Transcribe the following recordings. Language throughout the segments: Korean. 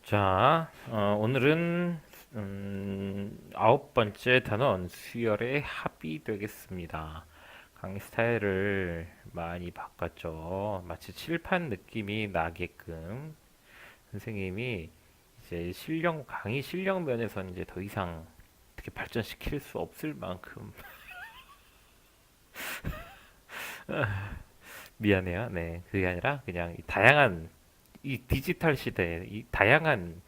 오늘은 9번째 단원 수열의 합이 되겠습니다. 강의 스타일을 많이 바꿨죠. 마치 칠판 느낌이 나게끔 선생님이 이제 강의 실력 면에서는 이제 더 이상 어떻게 발전시킬 수 없을 만큼 미안해요. 네, 그게 아니라 그냥 이 다양한 이 디지털 시대에 이 다양한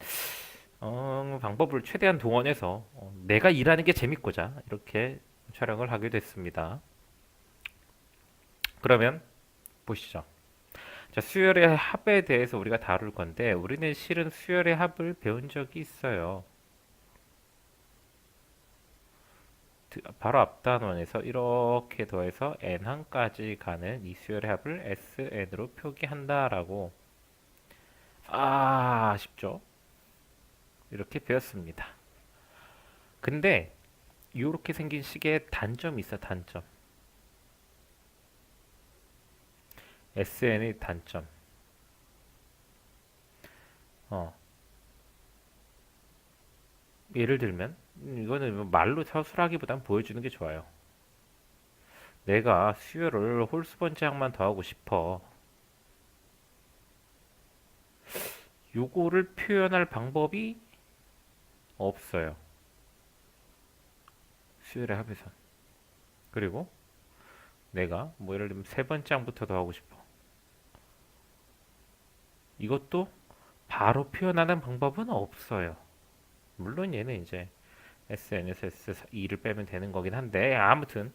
방법을 최대한 동원해서 내가 일하는 게 재밌고자 이렇게 촬영을 하게 됐습니다. 그러면 보시죠. 자, 수열의 합에 대해서 우리가 다룰 건데 우리는 실은 수열의 합을 배운 적이 있어요. 바로 앞 단원에서 이렇게 더해서 n1까지 가는 이 수열의 합을 SN으로 표기한다라고 쉽죠? 이렇게 배웠습니다. 근데 이렇게 생긴 식에 단점이 있어, 단점. SN의 단점. 어, 예를 들면 이거는 뭐 말로 서술하기보단 보여주는 게 좋아요. 내가 수요를 홀수 번째항만 더하고 싶어. 요거를 표현할 방법이 없어요. 수열의 합에선. 그리고 내가 뭐 예를 들면 세 번째 항부터 더하고 싶어. 이것도 바로 표현하는 방법은 없어요. 물론 얘는 이제 SN에서 S2를 빼면 되는 거긴 한데 아무튼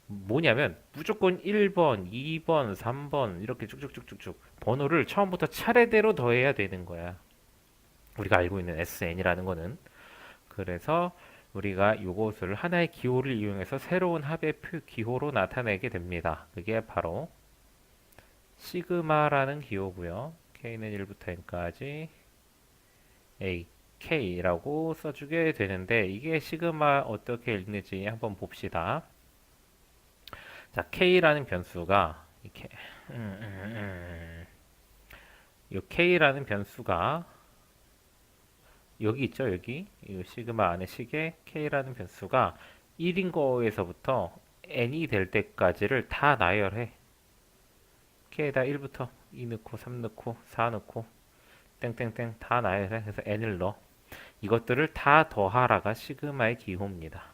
뭐냐면 무조건 1번, 2번, 3번 이렇게 쭉쭉쭉쭉쭉 번호를 처음부터 차례대로 더해야 되는 거야. 우리가 알고 있는 SN이라는 거는. 그래서 우리가 이것을 하나의 기호를 이용해서 새로운 합의 기호로 나타내게 됩니다. 그게 바로 시그마라는 기호고요. K는 1부터 N까지 A, K라고 써주게 되는데 이게 시그마 어떻게 읽는지 한번 봅시다. 자, K라는 변수가 이렇게 이 K라는 변수가 여기 있죠, 여기 이 시그마 안에 식에 K라는 변수가 1인 거에서부터 n이 될 때까지를 다 나열해. K에다 1부터 2 넣고 3 넣고 4 넣고 땡땡땡 다 나열해. 그래서 n을 넣어. 이것들을 다 더하라가 시그마의 기호입니다.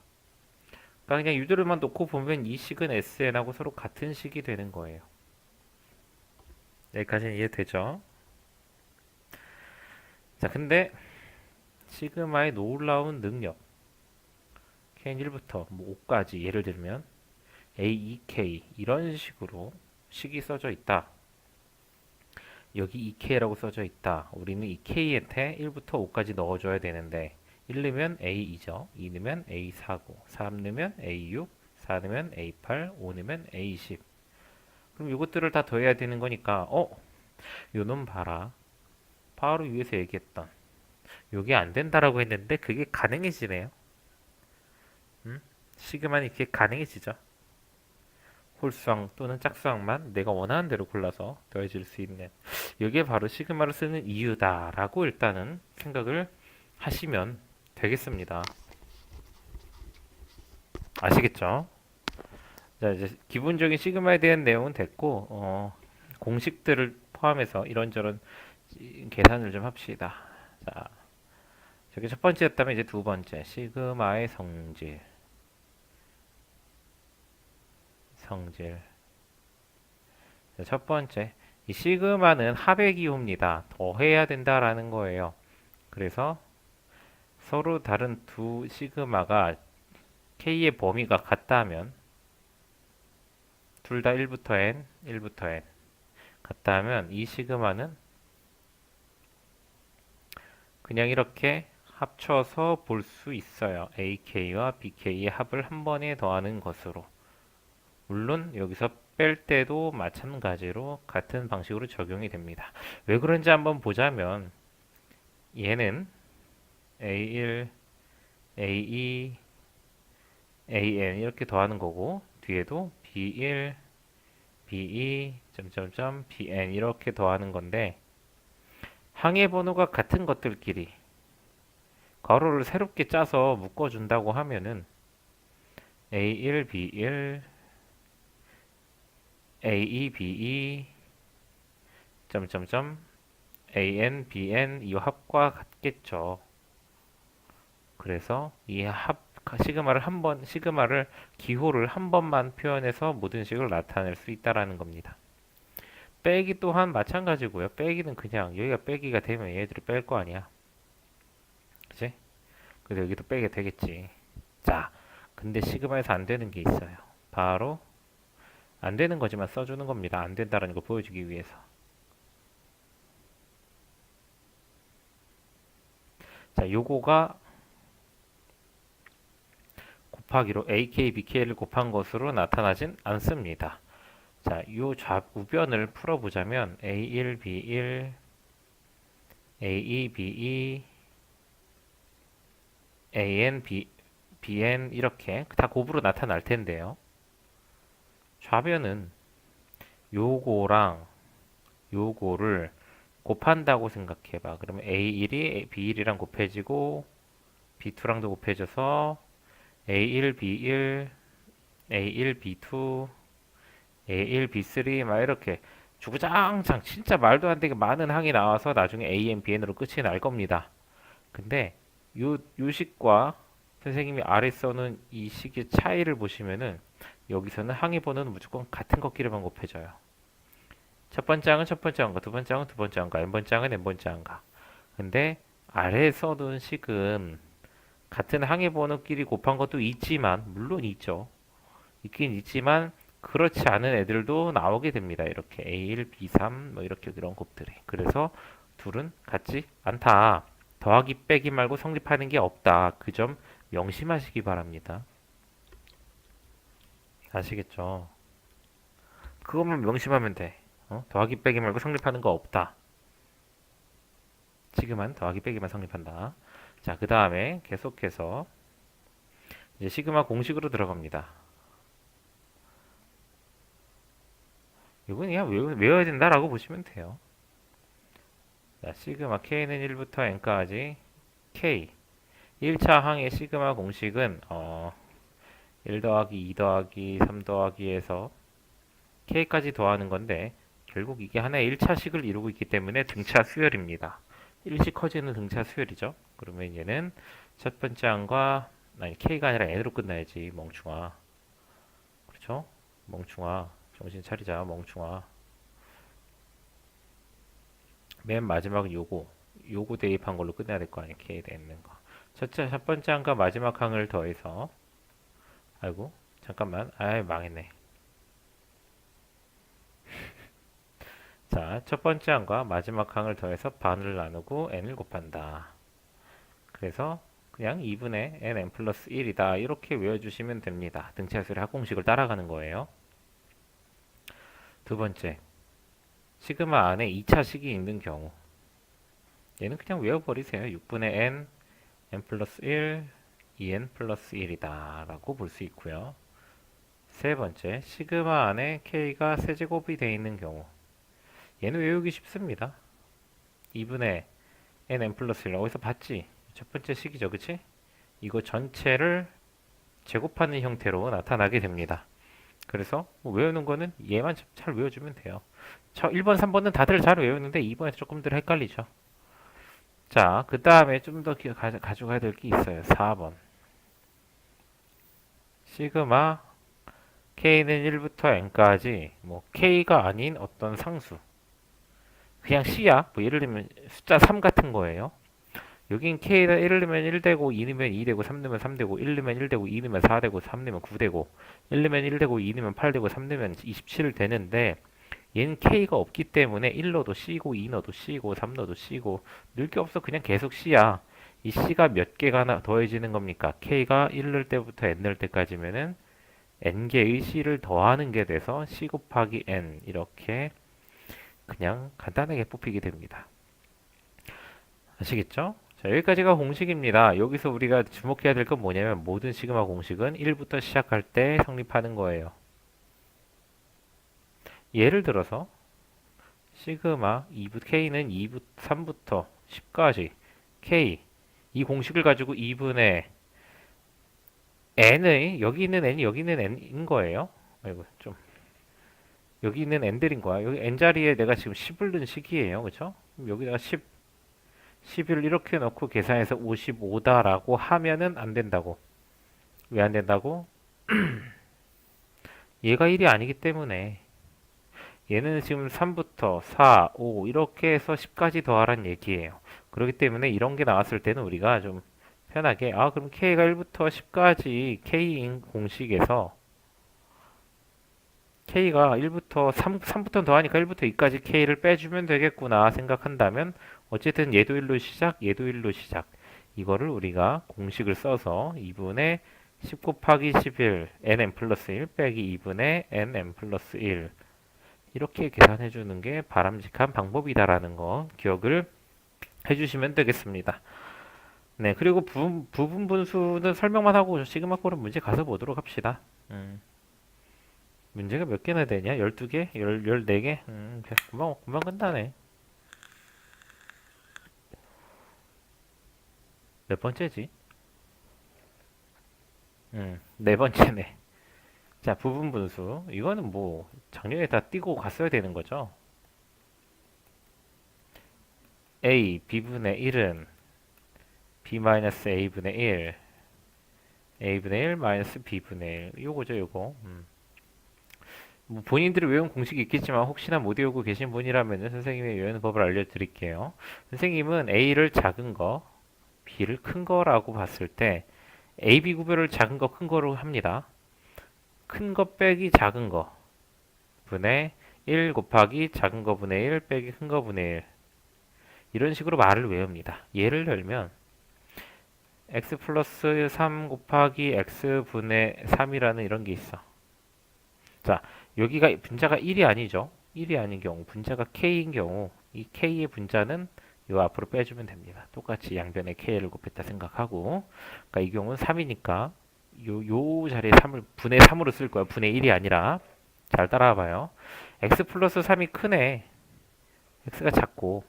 그러니까 그냥 유도를만 놓고 보면 이 식은 SN하고 서로 같은 식이 되는 거예요. 여기까지는 이해되죠? 자, 근데 시그마의 놀라운 능력 K는 1부터 뭐 5까지 예를 들면 AEK 이런 식으로 식이 써져 있다. 여기 EK라고 써져 있다. 우리는 이 K한테 1부터 5까지 넣어줘야 되는데 1 넣으면 A2죠. 2 넣으면 A4고 3 넣으면 A6 4 넣으면 A8 5 넣으면 A10 그럼 이것들을 다 더해야 되는 거니까 요놈 봐라. 바로 위에서 얘기했던 요게 안 된다라고 했는데 그게 가능해지네요. 시그마는 이렇게 가능해지죠. 홀수항 또는 짝수항만 내가 원하는 대로 골라서 더해질 수 있는 이게 바로 시그마를 쓰는 이유다라고 일단은 생각을 하시면 되겠습니다. 아시겠죠? 자, 이제 기본적인 시그마에 대한 내용은 됐고 공식들을 포함해서 이런저런 계산을 좀 합시다. 자, 저게 첫 번째였다면 이제 두 번째 시그마의 성질. 자, 첫 번째 이 시그마는 합의 기호입니다. 더해야 된다라는 거예요. 그래서 서로 다른 두 시그마가 K의 범위가 같다면 둘 다 1부터 N, 1부터 N 같다면 이 시그마는 그냥 이렇게 합쳐서 볼 수 있어요. AK와 BK의 합을 한 번에 더하는 것으로. 물론 여기서 뺄 때도 마찬가지로 같은 방식으로 적용이 됩니다. 왜 그런지 한번 보자면 얘는 A1, A2, AN 이렇게 더하는 거고 뒤에도 B1, B2, 점점점 BN 이렇게 더하는 건데 항해 번호가 같은 것들끼리 괄호를 새롭게 짜서 묶어준다고 하면은 A1, B1, A2, B2, 점점점, AN, BN 이 합과 같겠죠. 그래서 이 시그마를 기호를 한 번만 표현해서 모든 식을 나타낼 수 있다라는 겁니다. 빼기 또한 마찬가지고요. 빼기는 그냥 여기가 빼기가 되면 얘들을 뺄 거 아니야. 그치? 그래서 여기도 빼게 되겠지. 자, 근데 시그마에서 안 되는 게 있어요. 바로 안 되는 거지만 써주는 겁니다. 안 된다라는 걸 보여주기 위해서. 자, 요거가 곱하기로 AK, BK를 곱한 것으로 나타나진 않습니다. 자, 요 우변을 풀어보자면 A1, B1, A2, B2, AN, BN 이렇게 다 곱으로 나타날 텐데요. 좌변은 요거랑 요거를 곱한다고 생각해봐. 그러면 A1이 B1이랑 곱해지고 B2랑도 곱해져서 A1, B1, A1, B2, A1, B3 막 이렇게 주구장창 진짜 말도 안 되게 많은 항이 나와서 나중에 AN, BN으로 끝이 날 겁니다. 근데 요 식과 선생님이 아래 써는 이 식의 차이를 보시면은 여기서는 항의 번호는 무조건 같은 것끼리만 곱해져요. 첫 번째 항은 첫 번째 항과, 두 번째 항은 두 번째 항과, n번째 항은 n번째 항과. 근데 아래 써둔 식은 같은 항의 번호끼리 곱한 것도 있지만, 물론 있죠. 있긴 있지만, 그렇지 않은 애들도 나오게 됩니다. 이렇게 A1, B3, 뭐 이렇게 그런 곱들이. 그래서 둘은 같지 않다. 더하기 빼기 말고 성립하는 게 없다. 그 점 명심하시기 바랍니다. 아시겠죠? 그것만 명심하면 돼. 더하기 빼기 말고 성립하는 거 없다. 지금은 더하기 빼기만 성립한다. 자, 그 다음에 계속해서 이제 시그마 공식으로 들어갑니다. 이건 그냥 외워야 된다라고 보시면 돼요. 자, 시그마 K는 1부터 N까지 K 1차 항의 시그마 공식은 1 더하기 2 더하기 3 더하기에서 K까지 더하는 건데 결국 이게 하나의 1차식을 이루고 있기 때문에 등차 수열입니다. 일씩 커지는 등차 수열이죠. 그러면 얘는 첫 번째 항과 아니 K가 아니라 N으로 끝나야지 멍충아. 그렇죠? 멍충아. 정신 차리자 멍충아. 맨 마지막은 요거 대입한 걸로 끝내야 될 거 아니야. K에 있는 거. 첫 번째 항과 마지막 항을 더해서 아이고 잠깐만 아이 망했네. 자, 첫 번째 항과 마지막 항을 더해서 반을 나누고 n을 곱한다. 그래서 그냥 2분의 n 플러스 1이다. 이렇게 외워주시면 됩니다. 등차수열의 합공식을 따라가는 거예요. 두 번째, 시그마 안에 2차 식이 있는 경우 얘는 그냥 외워버리세요. 6분의 n 플러스 1, 2n 플러스 1이다 라고 볼 수 있고요. 세 번째, 시그마 안에 k가 세제곱이 되어 있는 경우 얘는 외우기 쉽습니다. 2분의 n 플러스 1 어디서 봤지? 첫 번째 식이죠, 그치? 이거 전체를 제곱하는 형태로 나타나게 됩니다. 그래서 뭐 외우는 거는 얘만 잘 외워주면 돼요. 1번, 3번은 다들 잘 외우는데 2번에서 조금 더 헷갈리죠. 자, 그 다음에 좀 더 가져가야 될 게 있어요. 4번. 시그마 K는 1부터 N까지 뭐 K가 아닌 어떤 상수 그냥 C야. 뭐 예를 들면 숫자 3 같은 거예요. 여긴 K에다 1을 넣으면 1 되고 2 넣으면 2 되고 3 넣으면 3 되고 1 넣으면 1 되고 2 넣으면 4 되고 3 넣으면 9 되고 1 넣으면 1 되고 2 넣으면 8 되고 3 넣으면 27 되는데 얘는 K가 없기 때문에 1 넣어도 C고 2 넣어도 C고 3 넣어도 C고 늘 게 없어 그냥 계속 C야. 이 C가 몇 개가 더해지는 겁니까? K가 1 넣을 때부터 N 넣을 때까지면은 N개의 C를 더하는 게 돼서 C 곱하기 N 이렇게 그냥 간단하게 뽑히게 됩니다. 아시겠죠? 자, 여기까지가 공식입니다. 여기서 우리가 주목해야 될 건 뭐냐면 모든 시그마 공식은 1부터 시작할 때 성립하는 거예요. 예를 들어서 시그마 K는 3부터 10까지 K 이 공식을 가지고 2분의 n의 여기 있는 n이 여기 있는 n인 거예요. 아이고 좀 여기 있는 n들인 거야. 여기 n 자리에 내가 지금 10을 넣은 식이에요. 그쵸? 그럼 여기다가 10을 이렇게 넣고 계산해서 55다라고 하면은 안 된다고. 왜 안 된다고? 얘가 1이 아니기 때문에 얘는 지금 3부터 4, 5 이렇게 해서 10까지 더하라는 얘기예요. 그렇기 때문에 이런 게 나왔을 때는 우리가 좀 편하게 그럼 K가 1부터 10까지 K인 공식에서 K가 1부터 3부터 더하니까 1부터 2까지 K를 빼주면 되겠구나 생각한다면 어쨌든 얘도 1로 시작, 얘도 1로 시작. 이거를 우리가 공식을 써서 2분의 10 곱하기 11 nm 플러스 1 빼기 2분의 nm 플러스 1 이렇게 계산해 주는 게 바람직한 방법이다라는 거 기억을 해주시면 되겠습니다. 네, 그리고 부분 분수는 설명만 하고 시그마 꼴은 문제 가서 보도록 합시다. 문제가 몇 개나 되냐? 12개? 14개? 금방 끝나네. 몇 번째지? 네 번째네. 자, 부분 분수. 이거는 뭐, 작년에 다 띄고 갔어야 되는 거죠. A, B분의 1은 B-A분의 1, A분의 1 마이너스 B분의 1. 요거죠, 요거. 뭐 본인들이 외운 공식이 있겠지만 혹시나 못 외우고 계신 분이라면 선생님이 외우는 법을 알려드릴게요. 선생님은 A를 작은 거, B를 큰 거라고 봤을 때 A, B 구별을 작은 거, 큰 거로 합니다. 큰 거 빼기 작은 거 분의 1 곱하기 작은 거 분의 1 빼기 큰 거 분의 1 이런 식으로 말을 외웁니다. 예를 들면 x 플러스 3 곱하기 x 분의 3이라는 이런 게 있어. 자, 여기가 분자가 1이 아니죠. 1이 아닌 경우, 분자가 k인 경우 이 k의 분자는 요 앞으로 빼주면 됩니다. 똑같이 양변에 k를 곱했다 생각하고 그러니까 이 경우는 3이니까 요 자리에 3을 분의 3으로 쓸 거야. 분의 1이 아니라 잘 따라와 봐요. x 플러스 3이 크네. x가 작고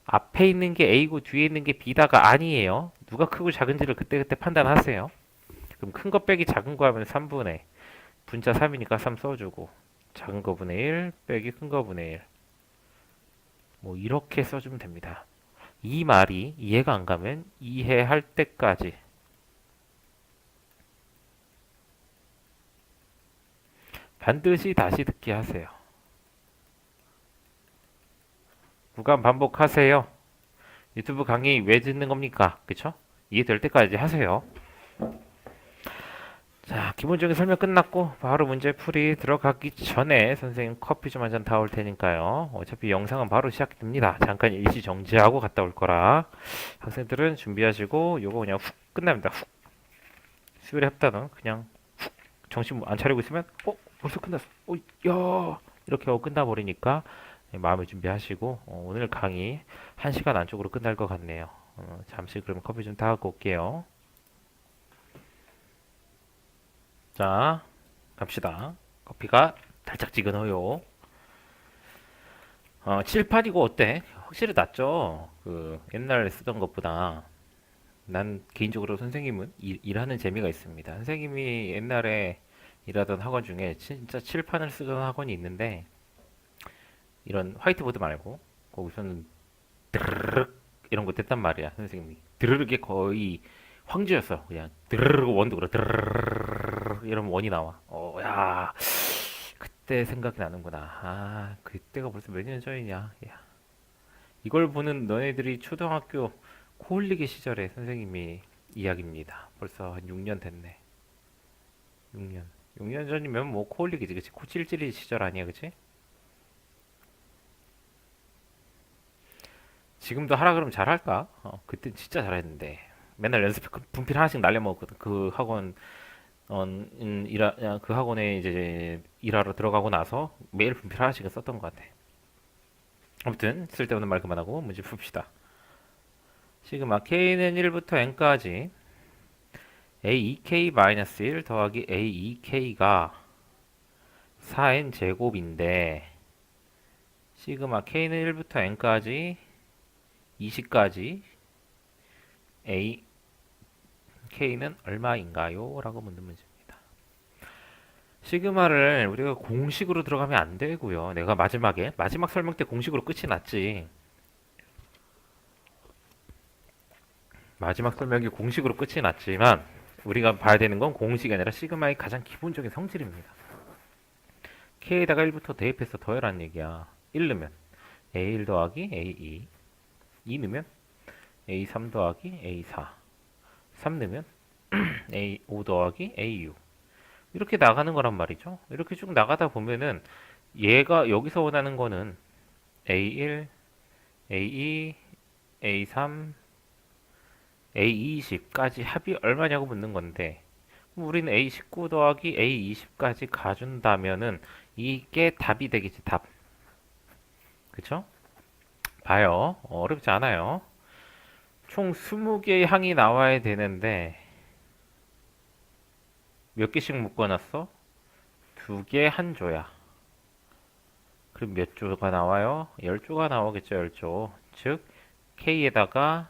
앞에 있는 게 a고 뒤에 있는 게 b다가 아니에요. 누가 크고 작은지를 그때그때 판단하세요. 그럼 큰 거 빼기 작은 거 하면 3분의 분자 3이니까 3 써주고 작은 거 분의 1 빼기 큰 거 분의 1 뭐 이렇게 써주면 됩니다. 이 말이 이해가 안 가면 이해할 때까지 반드시 다시 듣기 하세요. 구간 반복하세요. 유튜브 강의 왜 듣는 겁니까? 그쵸? 이해될 때까지 하세요. 자, 기본적인 설명 끝났고 바로 문제 풀이 들어가기 전에 선생님 커피 좀 한 잔 다 올 테니까요. 어차피 영상은 바로 시작됩니다. 잠깐 일시 정지하고 갔다 올 거라 학생들은 준비하시고 요거 그냥 훅 끝납니다. 훅. 수요일에 합단은 그냥 훅 정신 안 차리고 있으면 벌써 끝났어. 야 이렇게 하고 끝나버리니까 마음을 준비하시고 오늘 강의 1시간 안쪽으로 끝날 것 같네요. 잠시 그러면 커피 좀 타갖고 올게요. 자, 갑시다. 커피가 달짝지근해요. 칠판이고 어때? 확실히 낫죠? 그 옛날에 쓰던 것보다. 난 개인적으로 선생님은 일하는 재미가 있습니다. 선생님이 옛날에 일하던 학원 중에 진짜 칠판을 쓰던 학원이 있는데 이런 화이트보드 말고 거기서는 드르륵 이런 거 됐단 말이야. 선생님이 드르륵이 거의 황제였어. 그냥 드르륵 원도 그래. 드르륵 이러면 원이 나와. 야 그때 생각이 나는구나. 그때가 벌써 몇 년 전이냐. 야, 이걸 보는 너네들이 초등학교 코올리기 시절의 선생님이 이야기입니다. 벌써 한 6년 됐네. 6년. 6년 전이면 뭐 코올리기지, 그치? 코찔찔이 시절 아니야, 그치? 지금도 하라 그러면 잘할까? 그때 진짜 잘했는데. 맨날 연습 분필 하나씩 날려먹었거든. 그 학원, 그 학원에 이제 일하러 들어가고 나서 매일 분필 하나씩은 썼던 것 같아. 아무튼, 쓸데없는 말 그만하고 문제 풉시다. 시그마 K는 1부터 N까지 AEK-1 더하기 AEK가 4N 제곱인데 시그마 K는 1부터 N까지 20까지 A K는 얼마인가요? 라고 묻는 문제입니다. 시그마를 우리가 공식으로 들어가면 안 되고요. 내가 마지막 설명 때 공식으로 끝이 났지. 마지막 설명이 공식으로 끝이 났지만 우리가 봐야 되는 건 공식이 아니라 시그마의 가장 기본적인 성질입니다. K에다가 1부터 대입해서 더해라는 얘기야. 1 넣으면 A1 더하기 A2, 2 넣으면 A3 더하기 A4, 3 넣으면 A5 더하기 A6 이렇게 나가는 거란 말이죠. 이렇게 쭉 나가다 보면은 얘가 여기서 원하는 거는 A1, A2, A3, A20까지 합이 얼마냐고 묻는 건데 우리는 A19 더하기 A20까지 가준다면은 이게 답이 되겠지, 답. 그쵸? 봐요. 어렵지 않아요. 총 20개의 항이 나와야 되는데 몇 개씩 묶어놨어? 2개 한 조야. 그럼 몇 조가 나와요? 10조가 나오겠죠, 10조. 즉 K에다가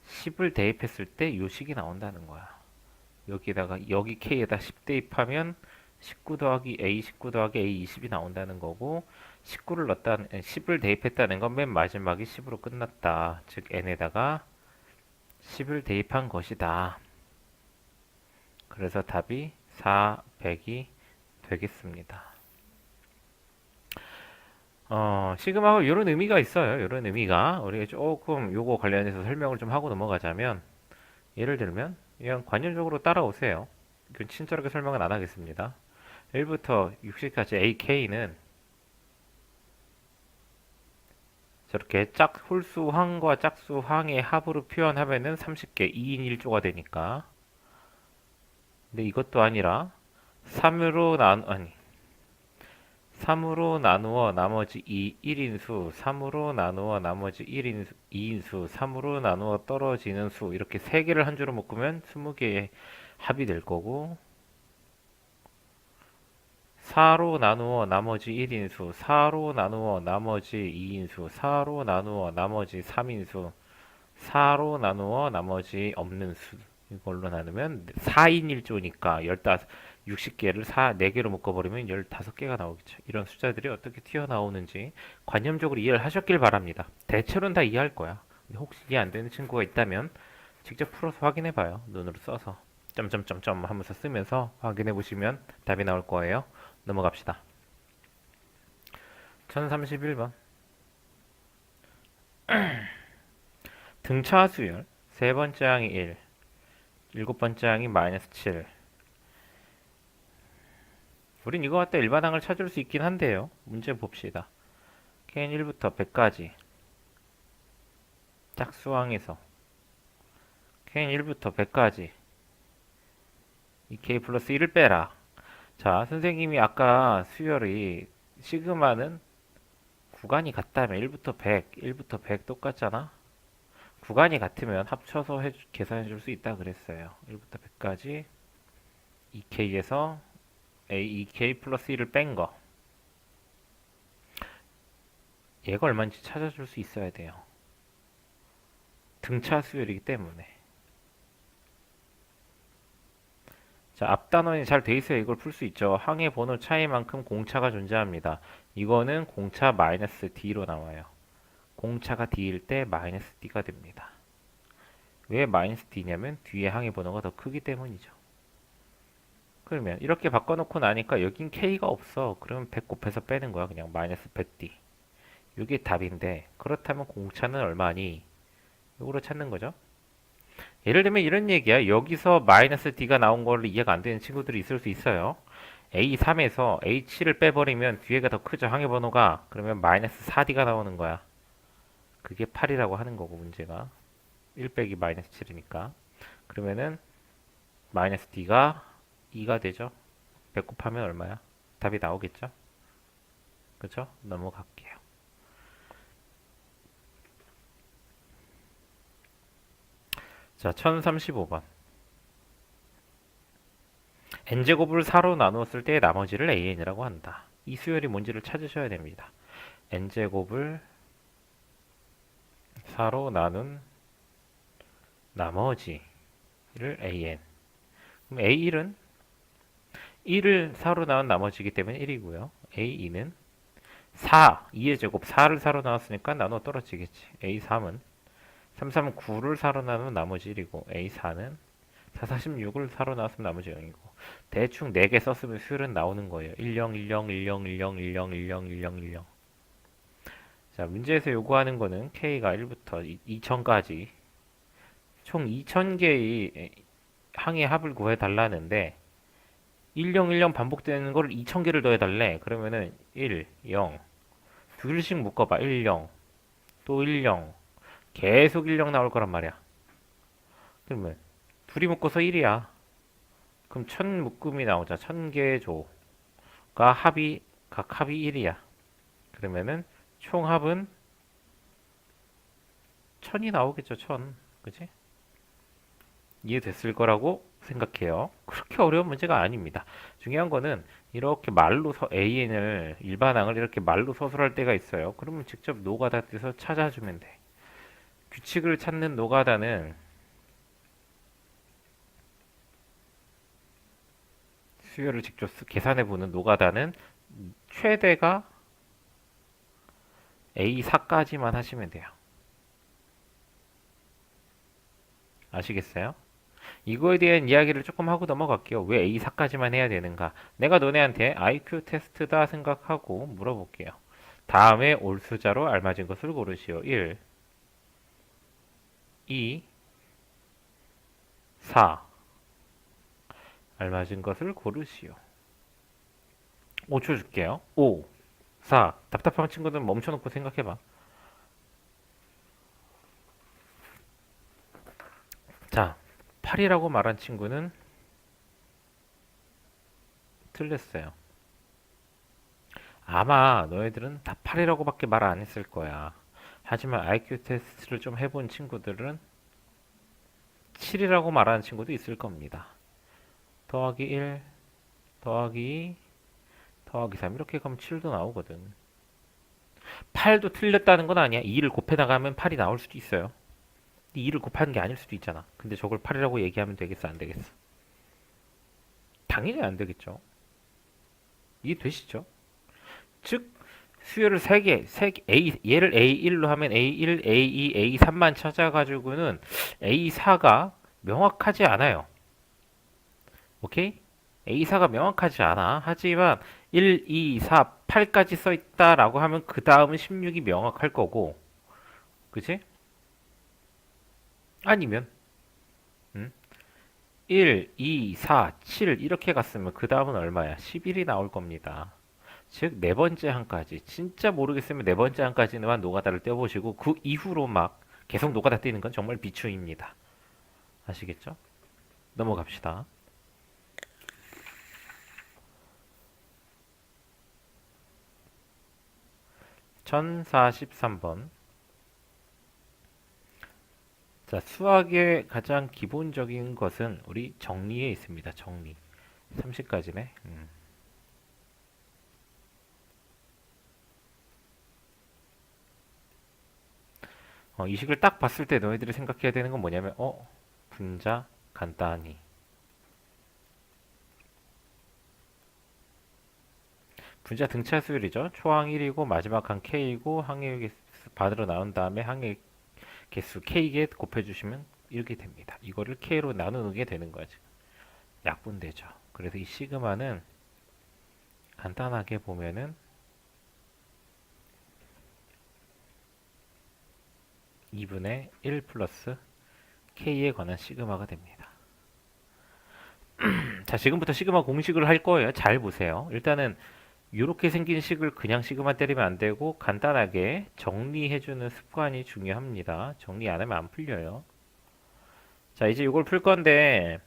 10을 대입했을 때 이 식이 나온다는 거야. 여기 K에다 10 대입하면 19 더하기 A 19 더하기 A 20이 나온다는 거고 10을 대입했다는 건 맨 마지막이 10으로 끝났다. 즉 N에다가 10을 대입한 것이다. 그래서 답이 400이 되겠습니다. 시그마가 이런 의미가 있어요. 이런 의미가 우리가 조금 요거 관련해서 설명을 좀 하고 넘어가자면 예를 들면 그냥 관념적으로 따라오세요. 이건 친절하게 설명은 안 하겠습니다. 1부터 60까지 AK는 저렇게 홀수항과 짝수항의 합으로 표현하면은 30개 2인 1조가 되니까. 근데 이것도 아니라 3으로 나누어 나머지 1인수, 3으로 나누어 나머지 2인수, 3으로 나누어 떨어지는 수 이렇게 3개를 한 줄로 묶으면 20개의 합이 될 거고 4로 나누어 나머지 1인수, 4로 나누어 나머지 2인수, 4로 나누어 나머지 3인수, 4로 나누어 나머지 없는 수 이걸로 나누면 4인 1조니까 60개를 4개로 묶어버리면 15개가 나오겠죠. 이런 숫자들이 어떻게 튀어나오는지 관념적으로 이해를 하셨길 바랍니다. 대체로는 다 이해할 거야. 근데 혹시 이해 안 되는 친구가 있다면 직접 풀어서 확인해 봐요. 눈으로 써서 점점점점 하면서 쓰면서 확인해 보시면 답이 나올 거예요. 넘어갑시다. 1031번 등차 수열 세 번째 항이 1 일곱 번째 항이 마이너스 7 우린 이거 갖다 일반항을 찾을 수 있긴 한데요. 문제 봅시다. K는 1부터 100까지 짝수항에서 K는 1부터 100까지 이 K 플러스 1을 빼라. 자, 선생님이 아까 수열이 시그마는 구간이 같다면 1부터 100, 1부터 100 똑같잖아? 구간이 같으면 합쳐서 계산해 줄 수 있다 그랬어요. 1부터 100까지 2K에서 A2K 플러스 1을 뺀 거. 얘가 얼마인지 찾아줄 수 있어야 돼요. 등차 수열이기 때문에. 자, 앞 단원이 잘 돼 있어야 이걸 풀 수 있죠. 항의 번호 차이만큼 공차가 존재합니다. 이거는 공차 마이너스 D로 나와요. 공차가 D일 때 마이너스 D가 됩니다. 왜 마이너스 D냐면 뒤에 항의 번호가 더 크기 때문이죠. 그러면 이렇게 바꿔놓고 나니까 여긴 K가 없어. 그러면 100 곱해서 빼는 거야. 그냥 마이너스 100D. 이게 답인데 그렇다면 공차는 얼마니? 이거로 찾는 거죠. 예를 들면 이런 얘기야. 여기서 마이너스 D가 나온 걸로 이해가 안 되는 친구들이 있을 수 있어요. A3에서 H7을 빼버리면 뒤에가 더 크죠. 항의 번호가. 그러면 마이너스 4D가 나오는 거야. 그게 8이라고 하는 거고 문제가. 1 빼기 마이너스 7이니까. 그러면은 마이너스 D가 2가 되죠. 100 곱하면 얼마야? 답이 나오겠죠? 그죠? 넘어갈게요. 자, 1035번. n제곱을 4로 나누었을 때 나머지를 an이라고 한다. 이 수열이 뭔지를 찾으셔야 됩니다. n제곱을 4로 나눈 나머지를 an. 그럼 a1은 1을 4로 나눈 나머지이기 때문에 1이고요. a2는 4, 2의 제곱 4를 4로 나눴으니까 나눠 떨어지겠지. a3은 3, 3, 9를 4로 나누면 나머지 1이고 a4는 4, 4, 16을 4로 나눴으면 나머지 0이고 대충 4개 썼으면 수열은 나오는 거예요. 10, 10, 10, 10, 10, 10, 10, 10. 자, 문제에서 요구하는 거는 K가 1부터 2000까지 총 2000개의 항의 합을 구해달라는데 10, 10 반복되는 걸 2000개를 더해달래. 그러면은 1, 0 두 줄씩 묶어봐. 1, 0 또 1, 0 계속 1, 0 나올 거란 말이야. 그러면 둘이 묶어서 1이야. 그럼 1000 묶음이 나오자. 1000개 조가 각 합이 1이야. 그러면은 총 합은 1000이 나오겠죠. 1000. 그치? 이해됐을 거라고 생각해요. 그렇게 어려운 문제가 아닙니다. 중요한 거는 이렇게 AN을 일반항을 이렇게 말로 서술할 때가 있어요. 그러면 직접 노가다에서 찾아주면 돼. 규칙을 찾는 노가다는 수열을 직접 계산해보는 노가다는 최대가 A4까지만 하시면 돼요. 아시겠어요? 이거에 대한 이야기를 조금 하고 넘어갈게요. 왜 A4까지만 해야 되는가? 내가 너네한테 IQ 테스트다 생각하고 물어볼게요. 다음에 올수자로 알맞은 것을 고르시오. 1, 2, 4. 알맞은 것을 고르시오. 5초 줄게요. 5, 4. 답답한 친구들은 멈춰놓고 생각해봐. 자, 8이라고 말한 친구는 틀렸어요. 아마 너희들은 다 8이라고 밖에 말 안 했을 거야. 하지만 IQ 테스트를 좀 해본 친구들은 7이라고 말하는 친구도 있을 겁니다. 더하기 1, 더하기 2, 더하기 3 이렇게 가면 7도 나오거든. 8도 틀렸다는 건 아니야. 2를 곱해 나가면 8이 나올 수도 있어요. 2를 곱하는 게 아닐 수도 있잖아. 근데 저걸 8이라고 얘기하면 되겠어? 안 되겠어? 당연히 안 되겠죠. 이해되시죠? 즉 수열을 3개, 얘를 A1로 하면 A1, A2, A3만 찾아가지고는 A4가 명확하지 않아요. 오케이? A4가 명확하지 않아. 하지만 1, 2, 4, 8까지 써있다라고 하면 그 다음은 16이 명확할 거고, 그치? 아니면 1, 2, 4, 7 이렇게 갔으면 그 다음은 얼마야? 11이 나올 겁니다. 즉 네 번째 항까지 진짜 모르겠으면 네 번째 항까지만 노가다를 떼보시고 그 이후로 막 계속 노가다 떼는 건 정말 비추입니다. 아시겠죠? 넘어갑시다. 1043번. 자, 수학의 가장 기본적인 것은 우리 정리에 있습니다. 정리. 30까지네. 이 식을 딱 봤을 때 너희들이 생각해야 되는 건 뭐냐면, 분자 간단히. 분자 등차 수열이죠. 초항 1이고 마지막 항 k이고 항의 개수 반으로 나온 다음에 항의 개수 k에 곱해주시면 이렇게 됩니다. 이거를 k로 나누게 되는 거죠. 약분되죠. 그래서 이 시그마는 간단하게 보면은 2분의 1 플러스 k에 관한 시그마가 됩니다. 자, 지금부터 시그마 공식을 할 거예요. 잘 보세요. 일단은 이렇게 생긴 식을 그냥 시그마 때리면 안 되고 간단하게 정리해주는 습관이 중요합니다. 정리 안 하면 안 풀려요. 자, 이제 이걸 풀 건데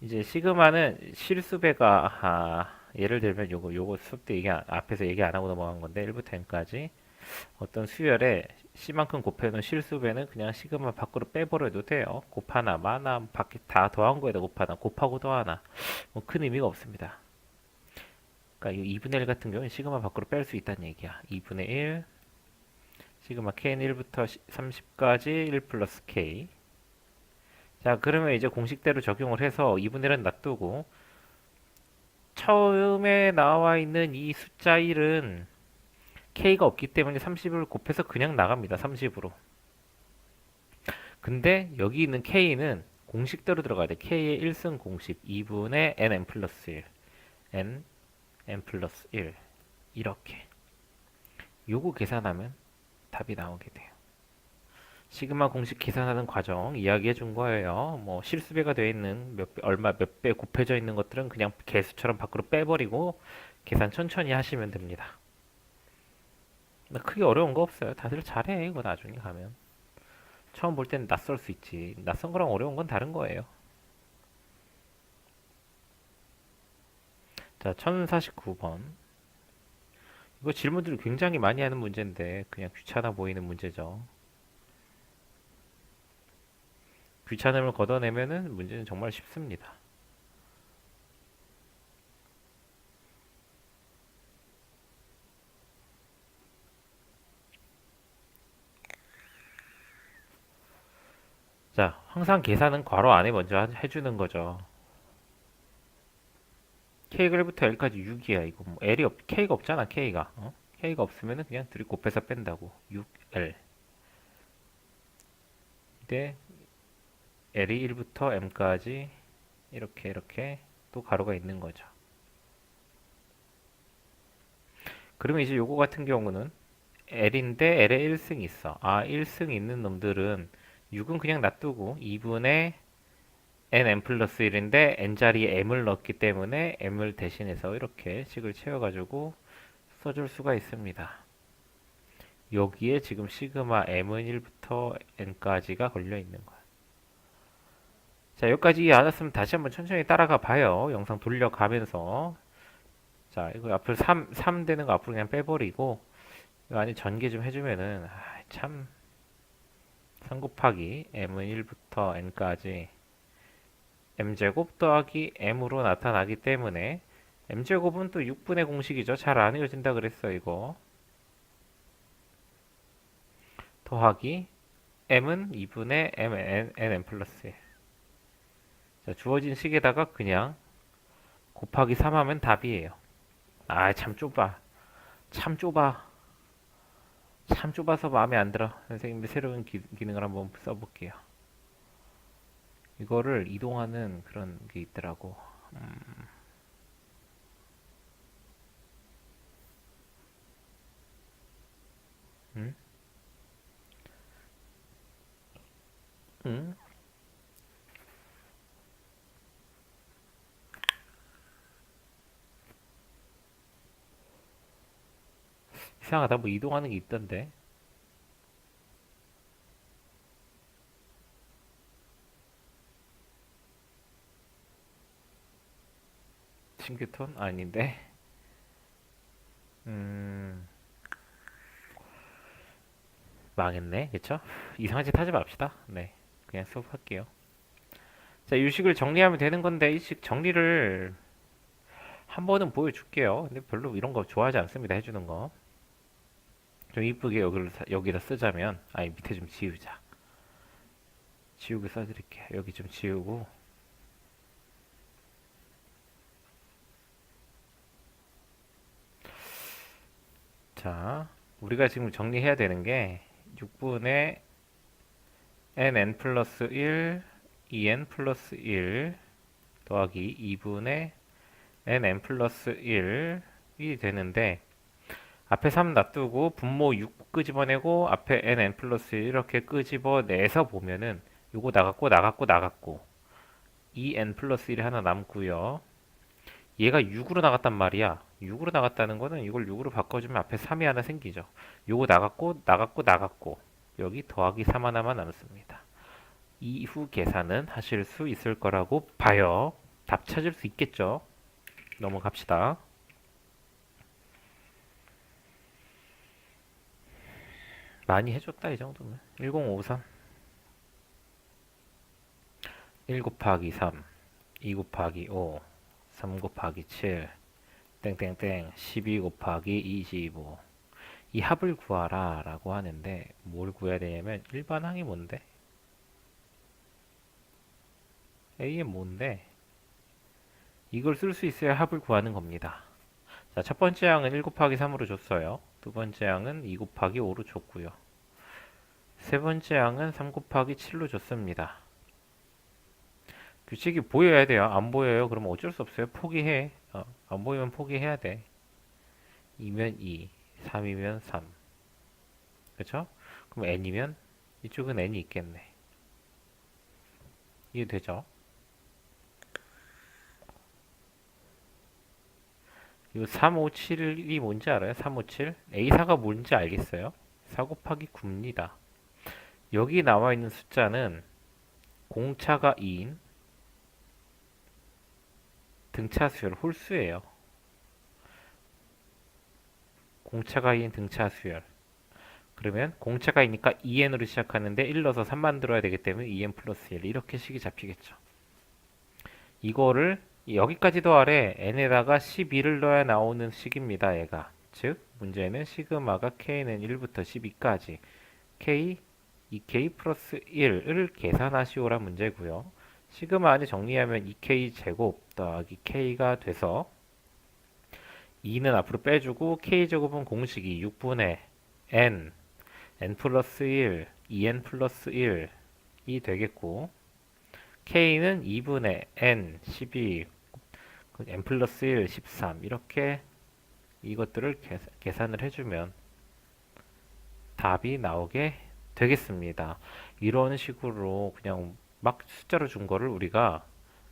이제 시그마는 실수배가 예를 들면 요거 수업 때 앞에서 얘기 안 하고 넘어간 건데 1부터 n까지 어떤 수열에 c만큼 곱해놓은 실수배는 그냥 시그마 밖으로 빼버려도 돼요. 곱하나 마나 밖에 다 더한 거에다 곱하나 곱하고 더하나 뭐 큰 의미가 없습니다. 그러니까 이 2분의 1 같은 경우는 시그마 밖으로 뺄 수 있다는 얘기야. 2분의 1 시그마 k는 1부터 30까지 1 플러스 k. 자, 그러면 이제 공식대로 적용을 해서 2분의 1은 놔두고 처음에 나와 있는 이 숫자 1은 k가 없기 때문에 30을 곱해서 그냥 나갑니다. 30으로. 근데 여기 있는 k는 공식대로 들어가야 돼. k의 1승 공식 2분의 nm 플러스 1 n 플러스 1 이렇게 요거 계산하면 답이 나오게 돼요. 시그마 공식 계산하는 과정 이야기해 준 거예요. 뭐 실수배가 되어 있는 얼마 몇 배 곱해져 있는 것들은 그냥 개수처럼 밖으로 빼버리고 계산 천천히 하시면 됩니다. 크게 어려운 거 없어요. 다들 잘해. 이거 나중에 가면. 처음 볼 때는 낯설 수 있지. 낯선 거랑 어려운 건 다른 거예요. 자, 1049번. 이거 질문들을 굉장히 많이 하는 문제인데 그냥 귀찮아 보이는 문제죠. 귀찮음을 걷어내면은 문제는 정말 쉽습니다. 자, 항상 계산은 괄호 안에 먼저 해주는 거죠. K가 1부터 L까지 6이야. 이거 뭐 K가 없잖아. K가. K가 없으면은 그냥 둘이 곱해서 뺀다고. 6L. 근데 L이 1부터 M까지 이렇게 또 가로가 있는 거죠. 그러면 이제 요거 같은 경우는 L인데 L에 1승 있어. 1승 있는 놈들은 6은 그냥 놔두고 2분의 nm 플러스 1인데 n 자리에 m을 넣었기 때문에 m을 대신해서 이렇게 식을 채워가지고 써줄 수가 있습니다. 여기에 지금 시그마 m은 1부터 n까지가 걸려 있는 거야. 자, 여기까지 알았으면 다시 한번 천천히 따라가 봐요. 영상 돌려가면서. 자, 이거 앞으로 3 되는 거 앞으로 그냥 빼버리고, 이 안에 전개 좀 해주면은, 참, 3 곱하기 m은 1부터 n까지 m제곱 더하기 m으로 나타나기 때문에 m제곱은 또 6분의 공식이죠. 잘 안 이어진다 그랬어 이거. 더하기 m은 2분의 nm 플러스 1. 자, 주어진 식에다가 그냥 곱하기 3 하면 답이에요. 참 좁아. 참 좁아. 참 좁아서 마음에 안 들어. 선생님이 새로운 기능을 한번 써볼게요. 이거를 이동하는 그런 게 있더라고. 응? 응? 이상하다. 뭐 이동하는 게 있던데. 싱크톤? 아닌데. 음, 망했네. 그쵸? 이상한 짓 하지 맙시다. 네. 그냥 수업할게요. 자, 유식을 정리하면 되는 건데, 이 식 정리를 한 번은 보여줄게요. 근데 별로 이런 거 좋아하지 않습니다. 해주는 거. 좀 이쁘게 여기다 쓰자면, 밑에 좀 지우자. 지우개 써드릴게. 여기 좀 지우고. 자, 우리가 지금 정리해야 되는 게, 6분의 nn 플러스 1, 2n 플러스 1 더하기 2분의 nn 플러스 1이 되는데 앞에 3 놔두고 분모 6 끄집어내고 앞에 nn 플러스 1 이렇게 끄집어내서 보면은 요거 나갔고 2n 플러스 1이 하나 남고요. 얘가 6으로 나갔단 말이야. 6으로 나갔다는 거는 이걸 6으로 바꿔주면 앞에 3이 하나 생기죠. 요거 나갔고 여기 더하기 3 하나만 남습니다. 이후 계산은 하실 수 있을 거라고 봐요. 답 찾을 수 있겠죠? 넘어갑시다. 많이 해줬다 이 정도면. 1053 1 곱하기 3 2 곱하기 5 3 곱하기 7 땡땡땡 12 곱하기 25 이 합을 구하라 라고 하는데 뭘 구해야 되냐면 일반항이 뭔데? A는 뭔데? 이걸 쓸 수 있어야 합을 구하는 겁니다. 자, 첫 번째 항은 1 곱하기 3으로 줬어요. 두 번째 항은 2 곱하기 5로 줬고요. 세 번째 항은 3 곱하기 7로 줬습니다. 규칙이 보여야 돼요. 안 보여요? 그러면 어쩔 수 없어요. 포기해. 안 보이면 포기해야 돼. 2면 2, 3이면 3. 그쵸? 그럼 n이면 이쪽은 n이 있겠네. 이해되죠? 이거 357이 뭔지 알아요? 357? A4가 뭔지 알겠어요? 4 곱하기 9입니다. 여기 나와 있는 숫자는 공차가 2인 등차 수열 홀수예요. 공차가 2인 등차 수열. 그러면 공차가 있으니까 2n으로 시작하는데 1 넣어서 3 만들어야 되기 때문에 2n 플러스 1 이렇게 식이 잡히겠죠. 이거를 여기까지도 아래 n에다가 12를 넣어야 나오는 식입니다. 얘가. 즉 문제는 시그마가 k는 1부터 12까지 k 2k 플러스 1을 계산하시오란 문제고요. 시그마 안에 정리하면 2k 제곱 더하기 k가 돼서 2는 앞으로 빼주고 k제곱은 공식이 6분의 n 플러스 1, 2n 플러스 1이 되겠고 k는 2분의 n, 12, n 플러스 1, 13 이렇게 이것들을 계산을 해주면 답이 나오게 되겠습니다. 이런 식으로 그냥 막 숫자로 준 거를 우리가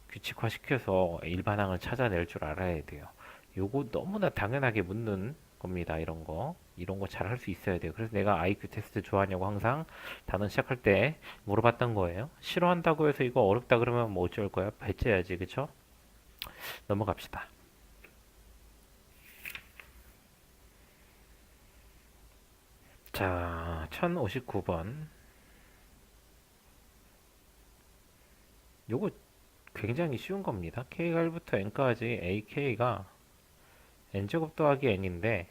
규칙화 시켜서 일반항을 찾아낼 줄 알아야 돼요. 요거 너무나 당연하게 묻는 겁니다. 이런 거. 이런 거 잘 할 수 있어야 돼요. 그래서 내가 IQ 테스트 좋아하냐고 항상 단원 시작할 때 물어봤던 거예요. 싫어한다고 해서 이거 어렵다 그러면 뭐 어쩔 거야? 배째야지. 그쵸? 넘어갑시다. 자, 1059번. 요거 굉장히 쉬운 겁니다. K가 1부터 N까지 AK가 N제곱 더하기 N인데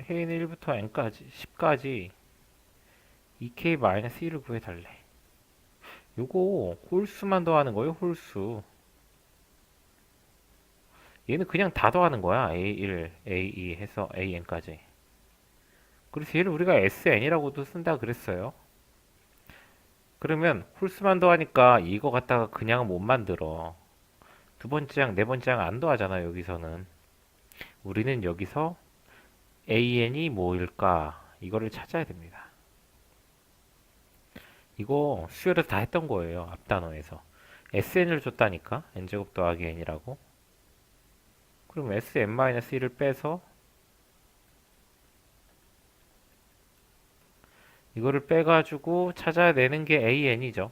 K는 1부터 N까지 10까지 2K-1을 구해달래. 요거 홀수만 더하는 거예요. 홀수. 얘는 그냥 다 더하는 거야. A1, A2 해서 AN까지. 그래서 얘를 우리가 SN이라고도 쓴다 그랬어요. 그러면 홀수만 더하니까 이거 갖다가 그냥 못 만들어. 두 번째 항, 네 번째 항 안 더하잖아, 여기서는. 우리는 여기서 AN이 뭐일까? 이거를 찾아야 됩니다. 이거 수열에서 다 했던 거예요. 앞 단어에서. SN을 줬다니까? N제곱 더하기 N이라고. 그럼 SN-1을 빼서 이거를 빼가지고 찾아내는 게 AN이죠.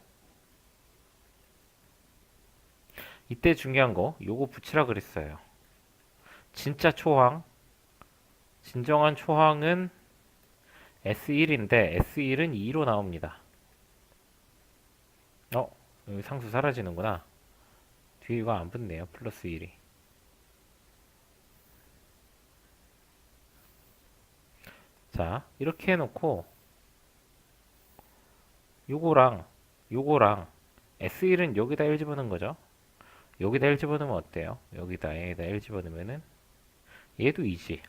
이때 중요한 거, 요거 붙이라 그랬어요. 진짜 초항, 진정한 초항은 S1인데 S1은 2로 나옵니다. 여기 상수 사라지는구나. 뒤에 이거 안 붙네요. 플러스 1이. 자, 이렇게 해놓고 요거랑 S1은 여기다 1 집어넣은 거죠. 여기다 1 집어넣으면 어때요? 여기다 1 집어넣으면은 얘도 2지.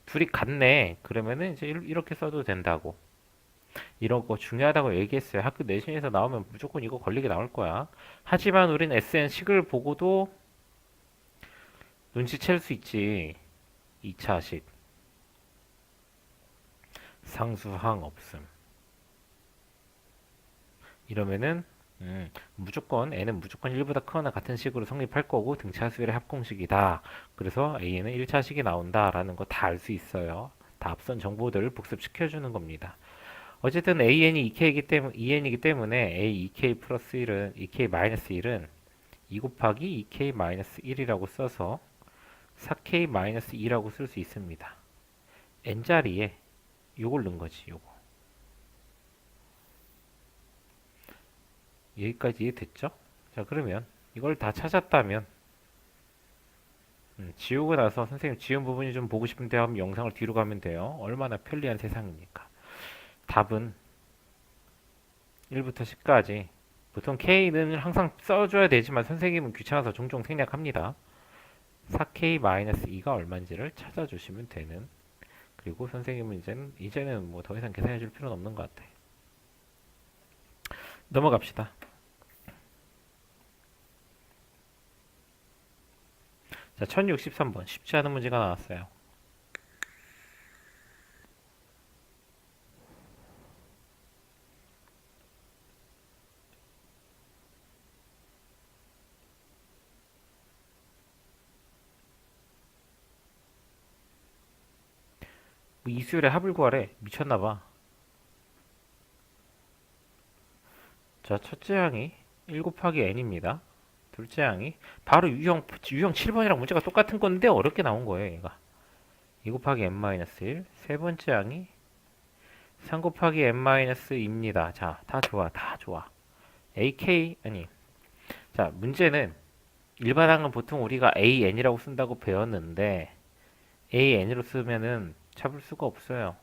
둘이 같네. 그러면은 이제 이렇게 써도 된다고. 이런 거 중요하다고 얘기했어요. 학교 내신에서 나오면 무조건 이거 걸리게 나올 거야. 하지만 우린 SN 식을 보고도 눈치챌 수 있지. 2차식. 상수항 없음. 이러면은 무조건 n은 무조건 1보다 크거나 같은 식으로 성립할 거고 등차수열의 합공식이다. 그래서 a는 1차식이 나온다라는 거 다 알 수 있어요. 다 앞선 정보들을 복습시켜주는 겁니다. 어쨌든 an이 2n이기 때문에 a 2k 플러스 1은 2k 마이너스 1은 2 곱하기 2k 마이너스 1이라고 써서 4k 마이너스 2라고 쓸 수 있습니다. n자리에 요걸 넣은 거지. 요거. 여기까지 이해됐죠? 자, 그러면 이걸 다 찾았다면 지우고 나서 선생님 지운 부분이 좀 보고 싶은데 하면 영상을 뒤로 가면 돼요. 얼마나 편리한 세상입니까? 답은 1부터 10까지. 보통 K는 항상 써줘야 되지만 선생님은 귀찮아서 종종 생략합니다. 4K-2가 얼마인지를 찾아주시면 되는. 그리고 선생님은 이제는 뭐 더 이상 계산해 줄 필요는 없는 것 같아. 넘어갑시다. 자, 1063번. 쉽지 않은 문제가 나왔어요. 뭐 이수열의 합을 구하래. 미쳤나봐. 자, 첫째 항이 1 곱하기 n입니다. 둘째 항이 바로 유형 7번이랑 문제가 똑같은 건데 어렵게 나온 거예요, 얘가. 2 곱하기 n-1. 세 번째 항이 3 곱하기 n-2입니다. 자, 다 좋아, 다 좋아. AK, 아니. 자, 문제는 일반항은 보통 우리가 AN이라고 쓴다고 배웠는데, AN으로 쓰면은 잡을 수가 없어요.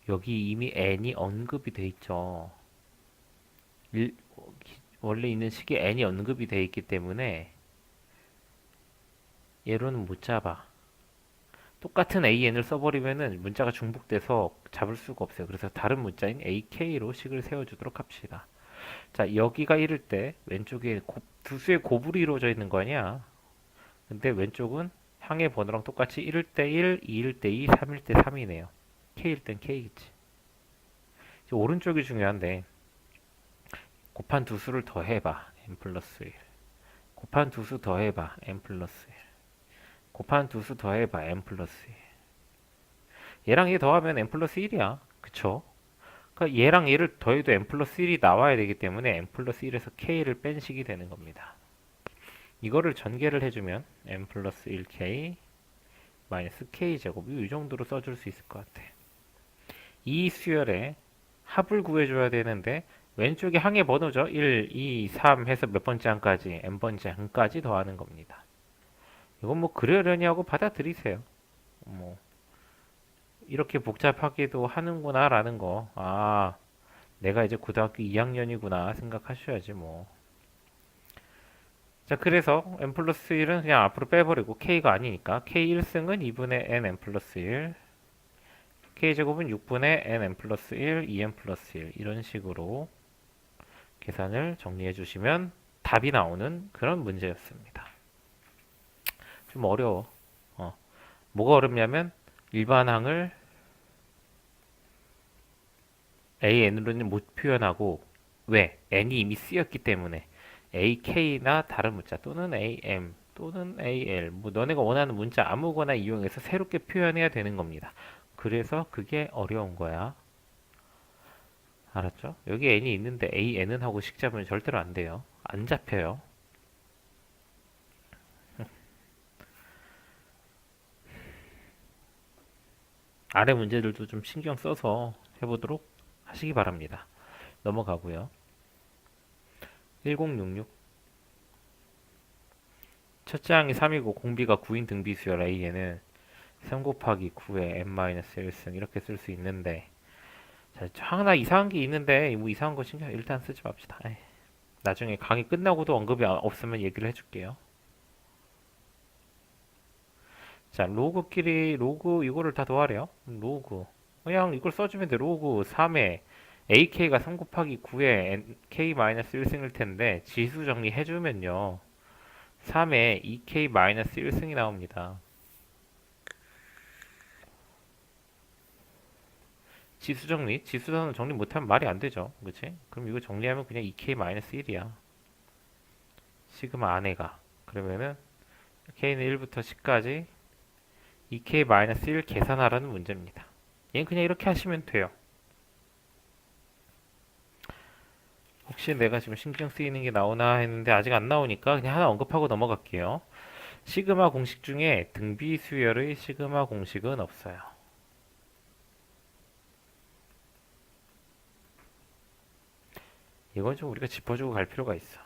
여기 이미 n이 언급이 돼 있죠. 원래 있는 식에 n이 언급이 돼 있기 때문에 얘로는 못 잡아. 똑같은 AN을 써버리면은 문자가 중복돼서 잡을 수가 없어요. 그래서 다른 문자인 AK로 식을 세워주도록 합시다. 자, 여기가 1일 때 왼쪽에 두 수의 곱으로 이루어져 있는 거 아니야? 근데 왼쪽은 항의 번호랑 똑같이 1일 때 1, 2일 때 2, 3일 때 3이네요. K일 땐 K겠지. 오른쪽이 중요한데 곱한 두 수를 더해봐. n 플러스 1. 곱한 두 수 더해봐. n 플러스 1. 곱한 두 수 더해봐. n 플러스 1. 얘랑 얘 더하면 n 플러스 1이야. 그쵸? 그러니까 얘랑 얘를 더해도 n 플러스 1이 나와야 되기 때문에 n 플러스 1에서 k를 뺀 식이 되는 겁니다. 이거를 전개를 해주면 n 플러스 1k 마이너스 k 제곱 이 정도로 써줄 수 있을 것 같아. 이 수열의 합을 구해줘야 되는데 왼쪽이 항의 번호죠. 1, 2, 3 해서 몇 번째 항까지 n번째 항까지 더하는 겁니다. 이건 뭐 그러려니 하고 받아들이세요. 뭐 이렇게 복잡하게도 하는구나 라는 거. 아, 내가 이제 고등학교 2학년이구나 생각하셔야지 뭐. 자, 그래서 n 플러스 1은 그냥 앞으로 빼버리고 k가 아니니까 k 1승은 2분의 n 플러스 1, k제곱은 6분의 n 플러스 1, 2n 플러스 1 이런 식으로 계산을 정리해 주시면 답이 나오는 그런 문제였습니다. 좀 어려워. 뭐가 어렵냐면 일반항을 AN으로는 못 표현하고 왜? N이 이미 쓰였기 때문에 AK나 다른 문자 또는 AM 또는 AL 뭐 너네가 원하는 문자 아무거나 이용해서 새롭게 표현해야 되는 겁니다. 그래서 그게 어려운 거야. 알았죠? 여기 N이 있는데 AN은 하고 식 잡으면 절대로 안 돼요. 안 잡혀요. 아래 문제들도 좀 신경 써서 해보도록 하시기 바랍니다. 넘어가고요. 1066 첫째 항이 3이고 공비가 9인 등비수열 A에는 3 곱하기 9에 n-1승 이렇게 쓸 수 있는데 자, 하나 이상한 게 있는데 뭐 이상한 거 신경 일단 쓰지 맙시다. 에이, 나중에 강의 끝나고도 언급이 없으면 얘기를 해줄게요. 자, 로그 이거를 다 더하래요. 로그 그냥 이걸 써주면 돼. 로그 3에 AK가 3 곱하기 9에 K-1승일 텐데 지수 정리해주면요 3에 2K-1승이 나옵니다. 지수 정리? 지수는 정리 못하면 말이 안 되죠. 그치? 그럼 이거 정리하면 그냥 2K-1이야. 시그마 안에가. 그러면은 K는 1부터 10까지 2K-1 계산하라는 문제입니다. 얘는 그냥 이렇게 하시면 돼요. 혹시 내가 지금 신경 쓰이는 게 나오나 했는데 아직 안 나오니까 그냥 하나 언급하고 넘어갈게요. 시그마 공식 중에 등비 수열의 시그마 공식은 없어요. 이건 좀 우리가 짚어주고 갈 필요가 있어.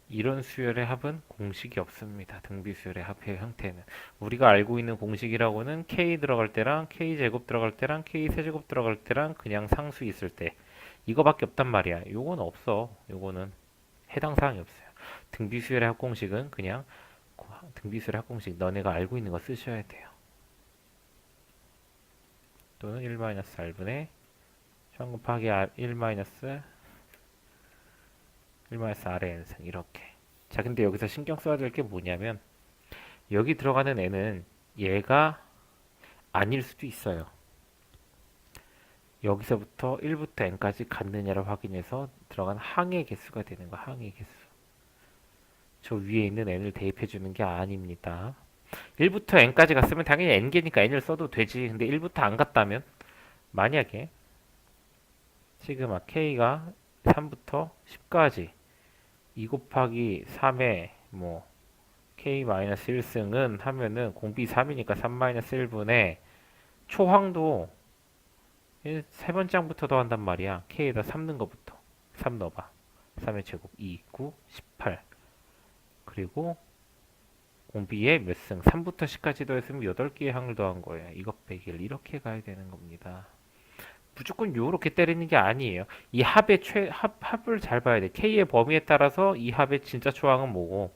이런 수열의 합은 공식이 없습니다. 등비수열의 합의 형태는 우리가 알고 있는 공식이라고는 k 들어갈 때랑 k 제곱 들어갈 때랑 k 세제곱 들어갈 때랑 그냥 상수 있을 때 이거밖에 없단 말이야. 요건 없어. 요거는 해당 사항이 없어요. 등비수열의 합 공식은 그냥 등비수열의 합 공식 너네가 알고 있는 거 쓰셔야 돼요. 또는 1-r분의 션 곱하기 1-r의 n승 이렇게. 자, 근데 여기서 신경 써야 될 게 뭐냐면 여기 들어가는 n은 얘가 아닐 수도 있어요. 여기서부터 1부터 n까지 같느냐를 확인해서 들어간 항의 개수가 되는 거, 항의 개수. 저 위에 있는 n을 대입해 주는 게 아닙니다. 1부터 n까지 갔으면 당연히 n개니까 n을 써도 되지. 근데 1부터 안 갔다면 만약에 시그마 k가 3부터 10까지 2 곱하기 3의 뭐 k-1승은 하면은 공비 3이니까 3-1분의 초항도 세 번째 항부터 더한단 말이야. k에다 3 넣은 거부터 3 넣어봐. 3의 제곱 2, 9, 18 그리고 공비에 몇 승? 3부터 10까지 더했으면 8개의 항을 더한 거예요. 이것 빼기 1 이렇게 가야 되는 겁니다. 무조건 요렇게 때리는 게 아니에요. 이 합을 잘 봐야 돼. k의 범위에 따라서 이 합의 진짜 초항은 뭐고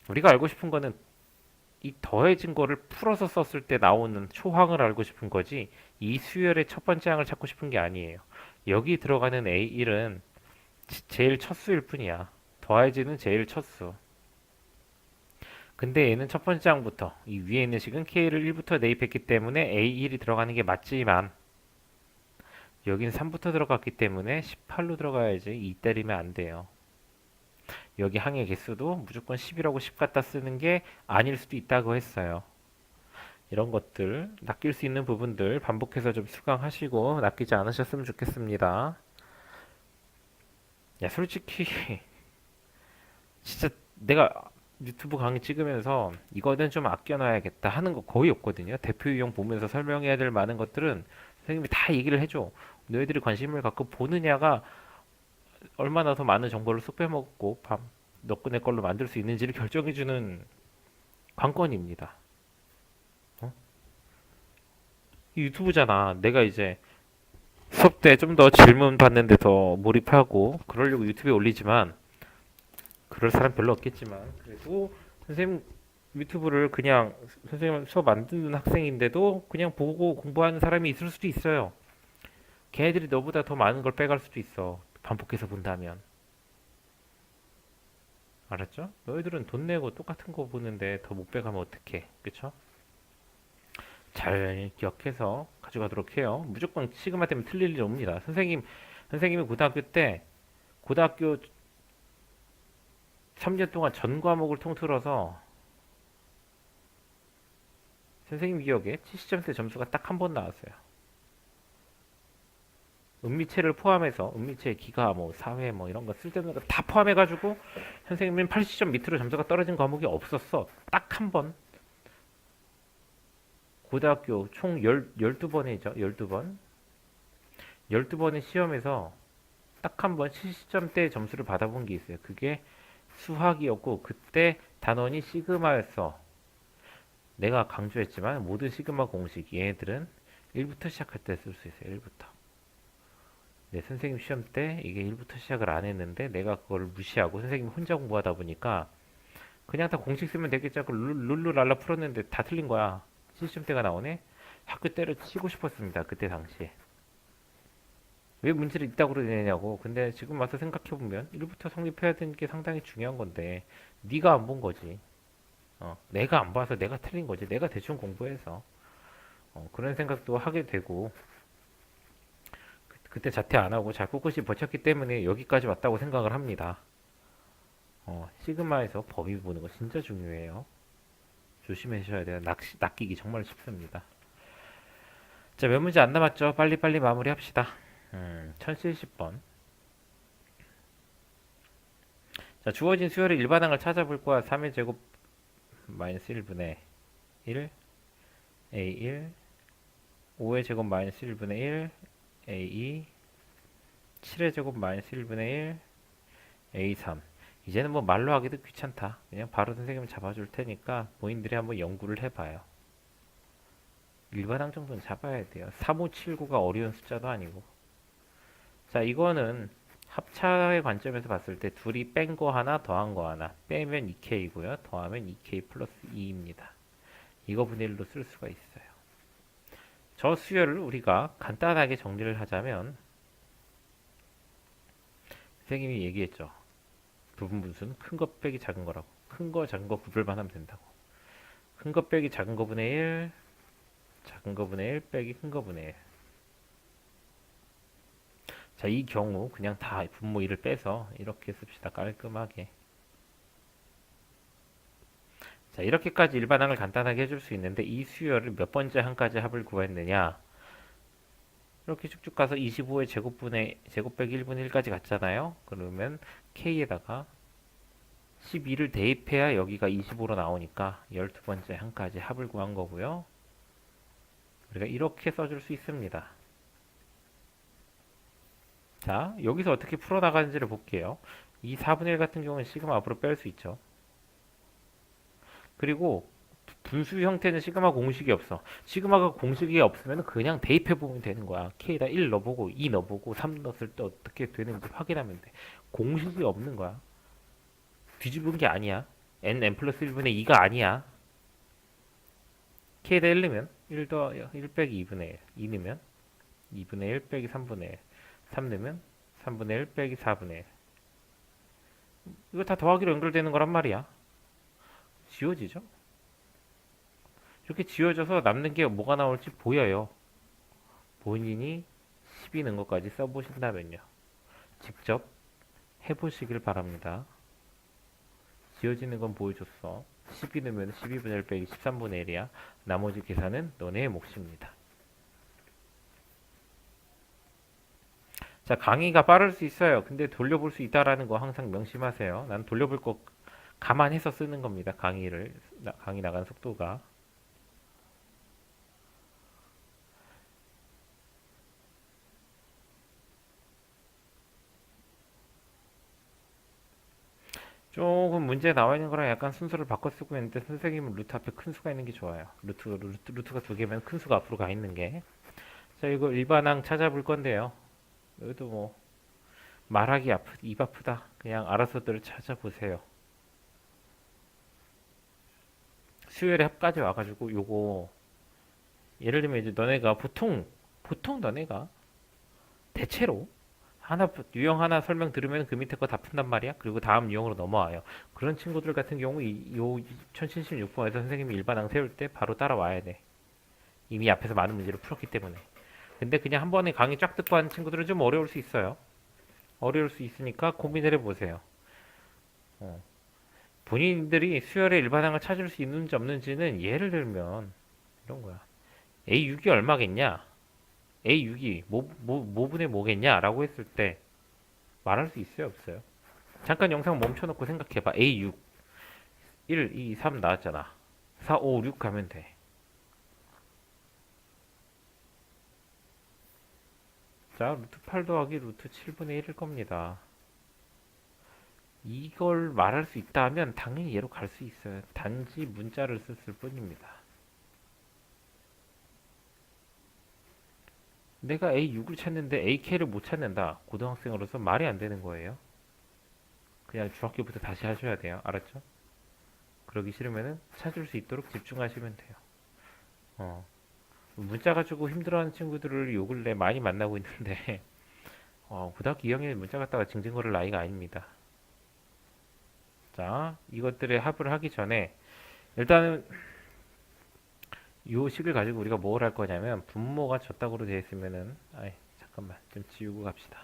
우리가 알고 싶은 거는 이 더해진 거를 풀어서 썼을 때 나오는 초항을 알고 싶은 거지 이 수열의 첫 번째 항을 찾고 싶은 게 아니에요. 여기 들어가는 A1은 제일 첫 수일 뿐이야. 더해지는 제일 첫 수. 근데 얘는 첫 번째 항부터 이 위에 있는 식은 K를 1부터 대입했기 때문에 A1이 들어가는 게 맞지만 여긴 3부터 들어갔기 때문에 18로 들어가야지 2 때리면 안 돼요. 여기 항의 개수도 무조건 10이라고 10 갖다 쓰는 게 아닐 수도 있다고 했어요. 이런 것들, 낚일 수 있는 부분들 반복해서 좀 수강하시고 낚이지 않으셨으면 좋겠습니다. 야, 솔직히 진짜 내가 유튜브 강의 찍으면서 이거는 좀 아껴놔야겠다 하는 거 거의 없거든요. 대표 유형 보면서 설명해야 될 많은 것들은 선생님이 다 얘기를 해줘. 너희들이 관심을 갖고 보느냐가 얼마나 더 많은 정보를 쏙 빼먹고 너 꺼내 걸로 만들 수 있는지를 결정해주는 관건입니다. 어? 이 유튜브잖아. 내가 이제 수업 때 좀 더 질문 받는데 더 몰입하고 그러려고 유튜브에 올리지만 그럴 사람 별로 없겠지만 그래도 선생님 유튜브를 그냥 선생님 수업 안 듣는 학생인데도 그냥 보고 공부하는 사람이 있을 수도 있어요. 걔네들이 너보다 더 많은 걸 빼갈 수도 있어. 반복해서 본다면. 알았죠? 너희들은 돈 내고 똑같은 거 보는데 더 못 빼가면 어떡해. 그쵸? 잘 기억해서 가져가도록 해요. 무조건 시그마 때문에 틀릴 일 없습니다. 선생님이 고등학교 때 고등학교 3년 동안 전 과목을 통틀어서 선생님 기억에 70점대 점수가 딱 한 번 나왔어요. 은미체를 포함해서 은미체 기가 뭐 사회 뭐 이런 거 쓸데없는 거 다 포함해가지고 선생님은 80점 밑으로 점수가 떨어진 과목이 없었어. 딱 한 번. 고등학교 총 12번이죠. 12번. 12번의 시험에서 딱 한 번 70점대 점수를 받아본 게 있어요. 그게 수학이었고 그때 단원이 시그마였어. 내가 강조했지만 모든 시그마 공식 얘네들은 1부터 시작할 때 쓸 수 있어요. 1부터. 네, 선생님 시험 때 이게 1부터 시작을 안 했는데 내가 그걸 무시하고 선생님이 혼자 공부하다 보니까 그냥 다 공식 쓰면 되겠지 하고 룰루랄라 풀었는데 다 틀린 거야. 70점대가 나오네? 학교 때려치고 싶었습니다. 그때 당시에. 왜 문제를 이따구로 내냐고. 근데 지금 와서 생각해보면 1부터 성립해야 되는 게 상당히 중요한 건데 네가 안 본 거지. 내가 안 봐서 내가 틀린 거지. 내가 대충 공부해서 그런 생각도 하게 되고 그때 자퇴 안 하고 잘 꿋꿋이 버텼기 때문에 여기까지 왔다고 생각을 합니다. 시그마에서 범위 보는 거 진짜 중요해요. 조심하셔야 돼요. 낚이기 정말 쉽습니다. 자, 몇 문제 안 남았죠? 빨리빨리 마무리 합시다. 1070번. 자, 주어진 수열의 일반항을 찾아볼 거야. 3의 제곱 마이너스 1분의 1 A1 5의 제곱 마이너스 1분의 1 A2 7의 제곱 마이너스 1분의 1 A3 이 이제는 뭐 말로 하기도 귀찮다. 그냥 바로 선생님 잡아줄 테니까 본인들이 한번 연구를 해봐요. 일반항 정도는 잡아야 돼요. 3579가 어려운 숫자도 아니고. 자, 이거는 합차의 관점에서 봤을 때 둘이 뺀 거 하나 더한 거 하나 빼면 2K고요. 더하면 2K 플러스 2입니다. 이거 분의 1로 쓸 수가 있어요. 저 수열을 우리가 간단하게 정리를 하자면 선생님이 얘기했죠. 부분 분수는 큰 거 빼기 작은 거라고. 큰 거 작은 거 구별만 하면 된다고. 큰 거 빼기 작은 거 분의 1, 작은 거 분의 1 빼기 큰 거 분의 1. 자, 이 경우 그냥 다 분모 1을 빼서 이렇게 씁시다. 깔끔하게. 자, 이렇게까지 일반항을 간단하게 해줄 수 있는데 이 수열을 몇 번째 항까지 합을 구했느냐? 이렇게 쭉쭉 가서 25의 제곱 빼기 1분의 1까지 갔잖아요. 그러면 k에다가 12를 대입해야 여기가 25로 나오니까 12번째 항까지 합을 구한 거고요. 우리가 이렇게 써줄 수 있습니다. 자, 여기서 어떻게 풀어나가는지를 볼게요. 이 4분의 1 같은 경우는 시그마 앞으로 뺄 수 있죠. 그리고 분수 형태는 시그마 공식이 없어. 시그마가 공식이 없으면 그냥 대입해보면 되는 거야. k에다 1 넣어보고 2 넣어보고 3 넣었을 때 어떻게 되는지 확인하면 돼. 공식이 없는 거야. 뒤집은 게 아니야. n 플러스 1분의 2가 아니야. k에다 1 넣으면 1 더 1 빼기 2분의 1. 2 넣으면 2분의 1 빼기 3분의 1. 3 넣으면 3분의 1 빼기 4분의 1. 이거 다 더하기로 연결되는 거란 말이야. 지워지죠? 이렇게 지워져서 남는 게 뭐가 나올지 보여요. 본인이 12 넣은 것까지 써보신다면요. 직접 해보시길 바랍니다. 지워지는 건 보여줬어. 12 넣으면 12분의 1 빼기 13분의 1이야. 나머지 계산은 너네의 몫입니다. 자, 강의가 빠를 수 있어요. 근데 돌려볼 수 있다라는 거 항상 명심하세요. 난 돌려볼 거 감안해서 쓰는 겁니다. 강의 나간 속도가. 조금 문제 나와 있는 거랑 약간 순서를 바꿔 쓰고 있는데 선생님은 루트 앞에 큰 수가 있는 게 좋아요. 루트가 두 개면 큰 수가 앞으로 가 있는 게. 자, 이거 일반항 찾아볼 건데요. 여기도 뭐 말하기 입 아프다. 그냥 알아서들 찾아보세요. 수열의 합까지 와가지고 요거 예를 들면 이제 너네가 보통 너네가 대체로 유형 하나 설명 들으면 그 밑에 거 다 푼단 말이야. 그리고 다음 유형으로 넘어와요. 그런 친구들 같은 경우 요 1076번에서 선생님이 일반항 세울 때 바로 따라와야 돼. 이미 앞에서 많은 문제를 풀었기 때문에. 근데 그냥 한 번에 강의 쫙 듣고 하는 친구들은 좀 어려울 수 있어요. 어려울 수 있으니까 고민을 해보세요. 본인들이 수열의 일반항을 찾을 수 있는지 없는지는 예를 들면 이런 거야. A6이 얼마겠냐? A6이 뭐분의 뭐겠냐? 라고 했을 때 말할 수 있어요? 없어요? 잠깐 영상 멈춰놓고 생각해봐. A6 1, 2, 3 나왔잖아. 4, 5, 6 가면 돼. 자, 루트 8 더하기 루트 7분의 1일 겁니다. 이걸 말할 수 있다 하면 당연히 얘로 갈 수 있어요. 단지 문자를 썼을 뿐입니다. 내가 A6을 찾는데 AK를 못 찾는다. 고등학생으로서 말이 안 되는 거예요. 그냥 중학교부터 다시 하셔야 돼요. 알았죠? 그러기 싫으면은 찾을 수 있도록 집중하시면 돼요. 문자 가지고 힘들어하는 친구들을 요 근래 많이 만나고 있는데 고등학교 2학년에 문자 갖다가 징징거릴 나이가 아닙니다. 자, 이것들의 합을 하기 전에 일단은 요 식을 가지고 우리가 뭘 할 거냐면 분모가 저따구로 되어 있으면은 잠깐만 좀 지우고 갑시다.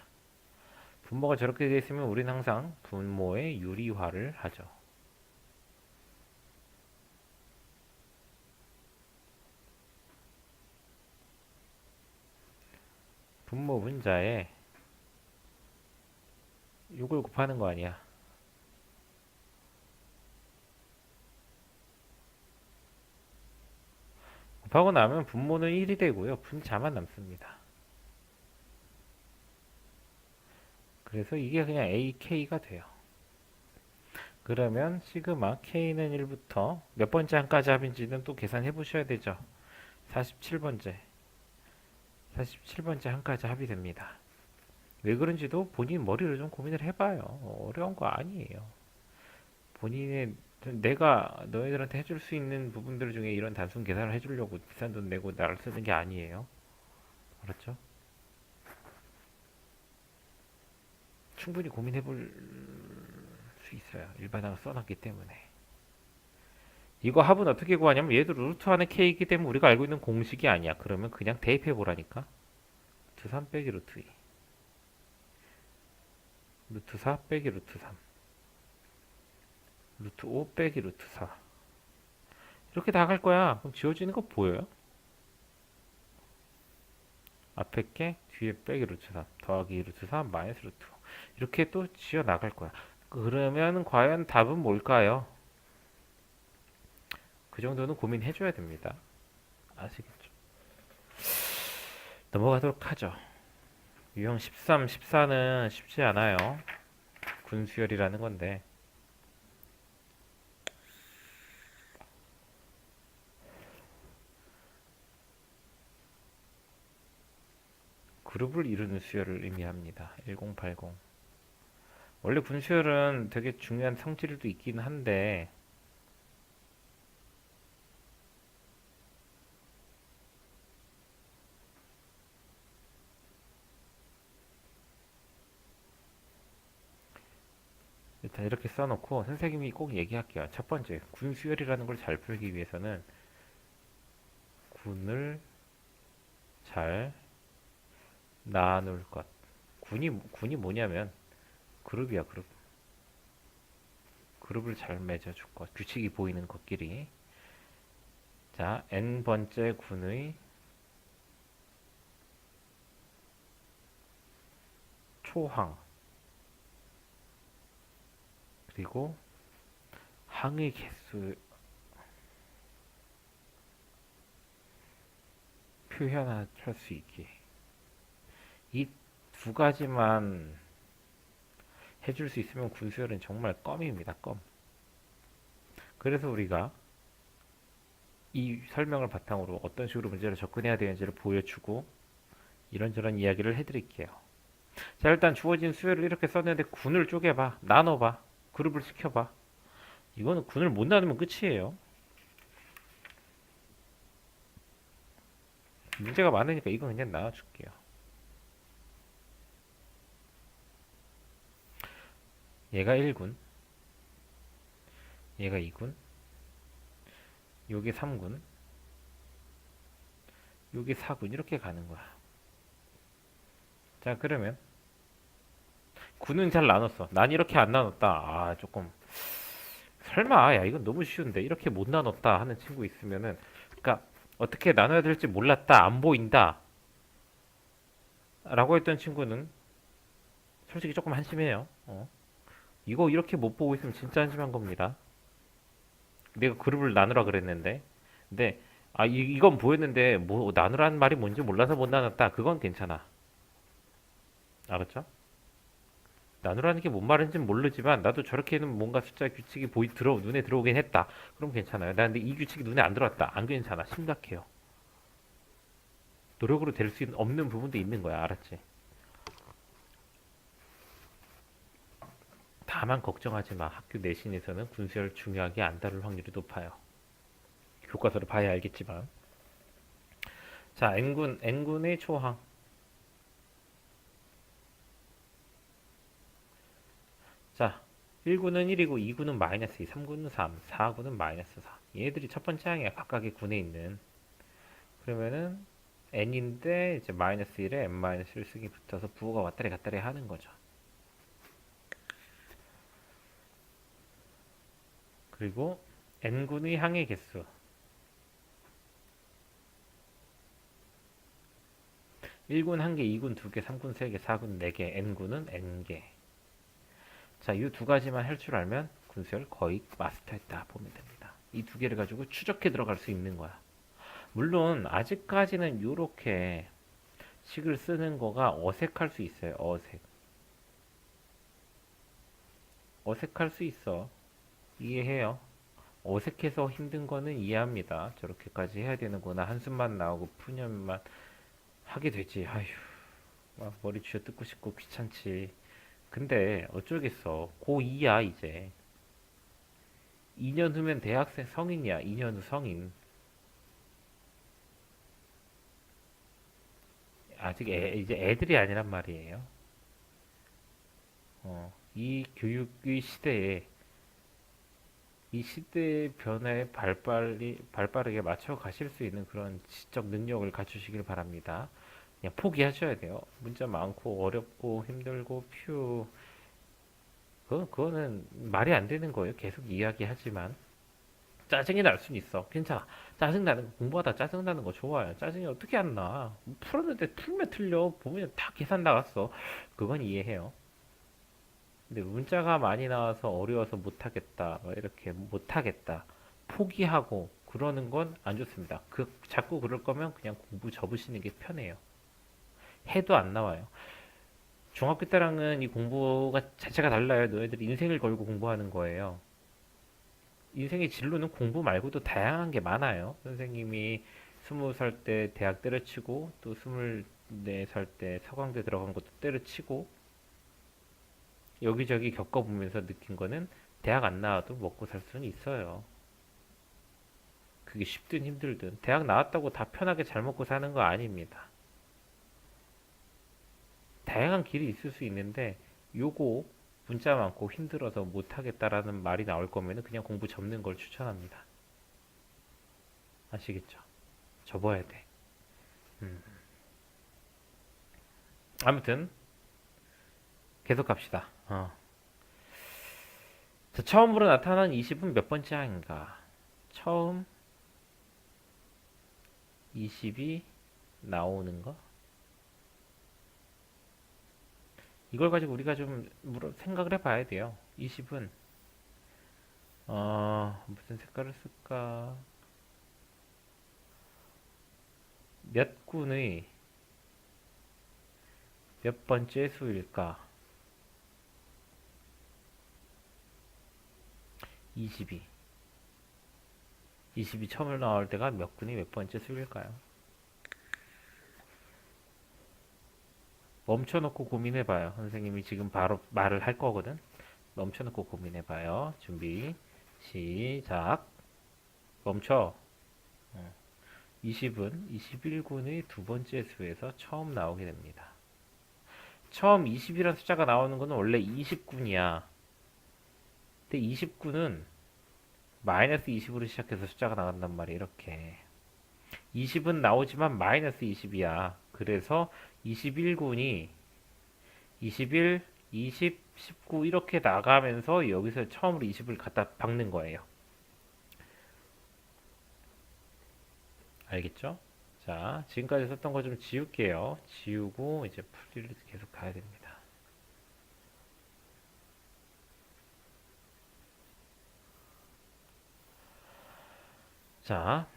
분모가 저렇게 되어 있으면 우리는 항상 분모의 유리화를 하죠. 분모 분자에 요걸 곱하는 거 아니야. 곱하고 나면 분모는 1이 되고요. 분자만 남습니다. 그래서 이게 그냥 AK가 돼요. 그러면 시그마 K는 1부터 몇 번째 항까지 합인지는 또 계산해 보셔야 되죠. 47번째. 47번째 항까지 합의됩니다. 왜 그런지도 본인 머리로 좀 고민을 해봐요. 어려운 거 아니에요. 본인의 내가 너희들한테 해줄 수 있는 부분들 중에 이런 단순 계산을 해주려고 비싼 돈 내고 나를 쓰는 게 아니에요. 알았죠? 충분히 고민해 볼 수 있어요. 일반항을 써놨기 때문에. 이거 합은 어떻게 구하냐면 얘도 루트 안에 k이기 때문에 우리가 알고 있는 공식이 아니야. 그러면 그냥 대입해 보라니까. 루트 3 빼기 루트 2. 루트 4 빼기 루트 3. 루트 5 빼기 루트 4. 이렇게 나갈 거야. 그럼 지워지는 거 보여요? 앞에 게 뒤에 빼기 루트 3 더하기 루트 3 마이너스 루트 5. 이렇게 또 지어 나갈 거야. 그러면 과연 답은 뭘까요? 그 정도는 고민해 줘야 됩니다. 아시겠죠? 넘어가도록 하죠. 유형 13, 14는 쉽지 않아요. 군수열이라는 건데. 그룹을 이루는 수열을 의미합니다. 1080. 원래 군수열은 되게 중요한 성질도 있긴 한데, 일단 이렇게 써놓고 선생님이 꼭 얘기할게요. 첫 번째, 군수열이라는 걸 잘 풀기 위해서는 군을 잘 나눌 것. 군이 뭐냐면 그룹이야, 그룹. 그룹을 잘 맺어줄 것. 규칙이 보이는 것끼리. 자, n번째 군의 초항. 그리고 항의 개수 표현할 수 있게. 이 두 가지만 해줄 수 있으면 군수열은 정말 껌입니다, 껌. 그래서 우리가 이 설명을 바탕으로 어떤 식으로 문제를 접근해야 되는지를 보여주고 이런저런 이야기를 해드릴게요. 자, 일단 주어진 수열을 이렇게 썼는데 군을 쪼개봐, 나눠봐, 그룹을 시켜봐. 이거는 군을 못 나누면 끝이에요. 문제가 많으니까 이건 그냥 나눠줄게요. 얘가 1군, 얘가 2군, 요게 3군, 요게 4군 이렇게 가는 거야. 자, 그러면 군은 잘 나눴어. 난 이렇게 안 나눴다. 아, 조금 설마 야 이건 너무 쉬운데 이렇게 못 나눴다 하는 친구 있으면은 그러니까 어떻게 나눠야 될지 몰랐다 안 보인다 라고 했던 친구는 솔직히 조금 한심해요. 이거 이렇게 못 보고 있으면 진짜 한심한 겁니다. 내가 그룹을 나누라 그랬는데 근데 이건 보였는데 뭐 나누라는 말이 뭔지 몰라서 못 나눴다 그건 괜찮아. 알았죠? 나누라는 게 뭔 말인지는 모르지만 나도 저렇게는 뭔가 숫자 규칙이 눈에 들어오긴 했다. 그럼 괜찮아요. 나 근데 이 규칙이 눈에 안 들어왔다. 안 괜찮아. 심각해요. 노력으로 될 수 없는 부분도 있는 거야. 알았지? 다만 걱정하지 마. 학교 내신에서는 군수열 중요하게 안 다룰 확률이 높아요. 교과서를 봐야 알겠지만. 자, N군의 초항. 자, 1군은 1이고 2군은 마이너스 2, 3군은 3, 4군은 마이너스 4. 얘들이 첫 번째 항이야. 각각의 군에 있는. 그러면은 n인데 이제 마이너스 1에 n 마이너스 1 쓰기 붙어서 부호가 왔다리 갔다리 하는 거죠. 그리고 n군의 항의 개수. 1군 1개, 2군 2개, 3군 3개, 4군 4개, n군은 n개. 자, 이 두 가지만 할 줄 알면 군수열 거의 마스터했다 보면 됩니다. 이 두 개를 가지고 추적해 들어갈 수 있는 거야. 물론 아직까지는 이렇게 식을 쓰는 거가 어색할 수 있어요. 어색할 수 있어. 이해해요. 어색해서 힘든 거는 이해합니다. 저렇게까지 해야 되는구나. 한숨만 나오고 푸념만 하게 되지. 아휴, 막 머리 쥐어 뜯고 싶고 귀찮지. 근데 어쩌겠어. 고2야 이제. 2년 후면 대학생 성인이야. 2년 후 성인. 아직 이제 애들이 아니란 말이에요. 이 교육의 시대에 이 시대의 변화에 발빠르게 맞춰 가실 수 있는 그런 지적 능력을 갖추시길 바랍니다. 그냥 포기하셔야 돼요. 문자 많고 어렵고 힘들고 퓨. 그거는 말이 안 되는 거예요. 계속 이야기하지만. 짜증이 날 수는 있어. 괜찮아. 짜증나는 거, 공부하다 짜증나는 거 좋아요. 짜증이 어떻게 안 나? 풀었는데 풀면 틀려. 보면 다 계산 나갔어. 그건 이해해요. 근데 문자가 많이 나와서 어려워서 못하겠다. 이렇게 못하겠다. 포기하고 그러는 건 안 좋습니다. 자꾸 그럴 거면 그냥 공부 접으시는 게 편해요. 해도 안 나와요. 중학교 때랑은 이 공부가 자체가 달라요. 너희들 인생을 걸고 공부하는 거예요. 인생의 진로는 공부 말고도 다양한 게 많아요. 선생님이 20살 때 대학 때려치고 또 24살 때 서강대 들어간 것도 때려치고 여기저기 겪어보면서 느낀 거는 대학 안 나와도 먹고 살 수는 있어요. 그게 쉽든 힘들든 대학 나왔다고 다 편하게 잘 먹고 사는 거 아닙니다. 다양한 길이 있을 수 있는데 요거 문자 많고 힘들어서 못하겠다라는 말이 나올 거면 그냥 공부 접는 걸 추천합니다. 아시겠죠? 접어야 돼. 음. 아무튼 계속 갑시다. 자, 처음으로 나타난 20은 몇 번째 항인가? 처음 20이 나오는 거? 이걸 가지고 우리가 좀 생각을 해봐야 돼요. 20은 무슨 색깔을 쓸까? 몇 군의 몇 번째 수일까? 22. 20이 처음 나올 때가 몇 군의 몇 번째 수일까요? 멈춰놓고 고민해봐요. 선생님이 지금 바로 말을 할 거거든. 멈춰놓고 고민해봐요. 준비, 시작. 멈춰. 20은 21군의 두 번째 수에서 처음 나오게 됩니다. 처음 20이라는 숫자가 나오는 것은 원래 20군이야. 근데 20군은 마이너스 20으로 시작해서 숫자가 나간단 말이야. 이렇게. 20은 나오지만 마이너스 20이야. 그래서 21군이 21, 20, 19 이렇게 나가면서 여기서 처음으로 20을 갖다 박는 거예요. 알겠죠? 자, 지금까지 썼던 거 좀 지울게요. 지우고 이제 풀이를 계속 가야 됩니다. 자,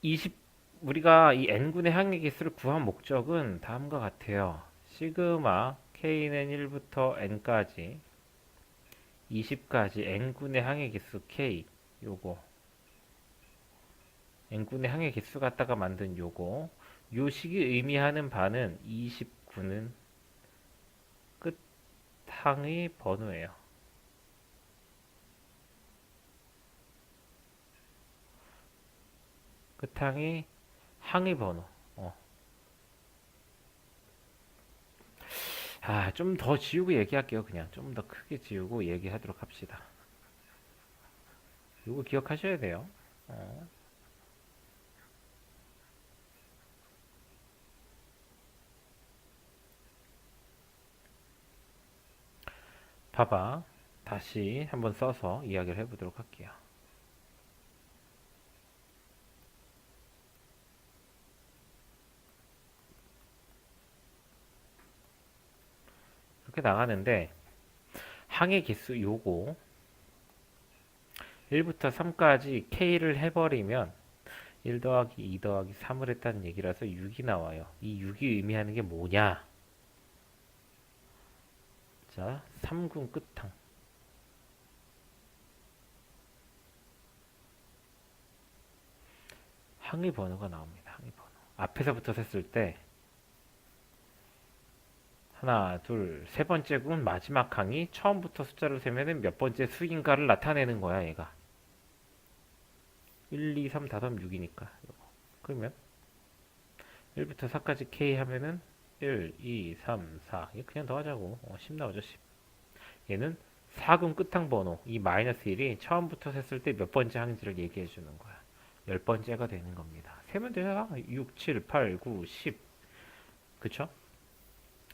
20 우리가 이 n군의 항의 개수를 구한 목적은 다음과 같아요. 시그마 k는 1부터 n까지 20까지 n군의 항의 개수 k 요거 n군의 항의 개수 갖다가 만든 요거 요 식이 의미하는 바는 29는 끝항의 번호예요. 끝항이 항의 번호. 좀 더 지우고 얘기할게요. 그냥 좀 더 크게 지우고 얘기하도록 합시다. 이거 기억하셔야 돼요. 봐봐. 다시 한번 써서 이야기를 해보도록 할게요. 이렇게 나가는데 항의 개수 요거 1부터 3까지 K를 해버리면 1 더하기 2 더하기 3을 했다는 얘기라서 6이 나와요. 이 6이 의미하는 게 뭐냐? 자, 3군 끝항. 항의 번호가 나옵니다. 항의 번호. 앞에서부터 셌을 때 하나, 둘, 세 번째 군 마지막 항이 처음부터 숫자를 세면은 몇 번째 수인가를 나타내는 거야, 얘가. 1, 2, 3, 4, 6이니까. 그러면 1부터 4까지 K 하면은 1, 2, 3, 4. 이거 그냥 더하자고. 10 나오죠, 10. 얘는 4금 끝항 번호. 이 마이너스 1이 처음부터 셌을 때 몇 번째 항인지를 얘기해 주는 거야. 10번째가 되는 겁니다. 세면 되잖아. 6, 7, 8, 9, 10. 그쵸?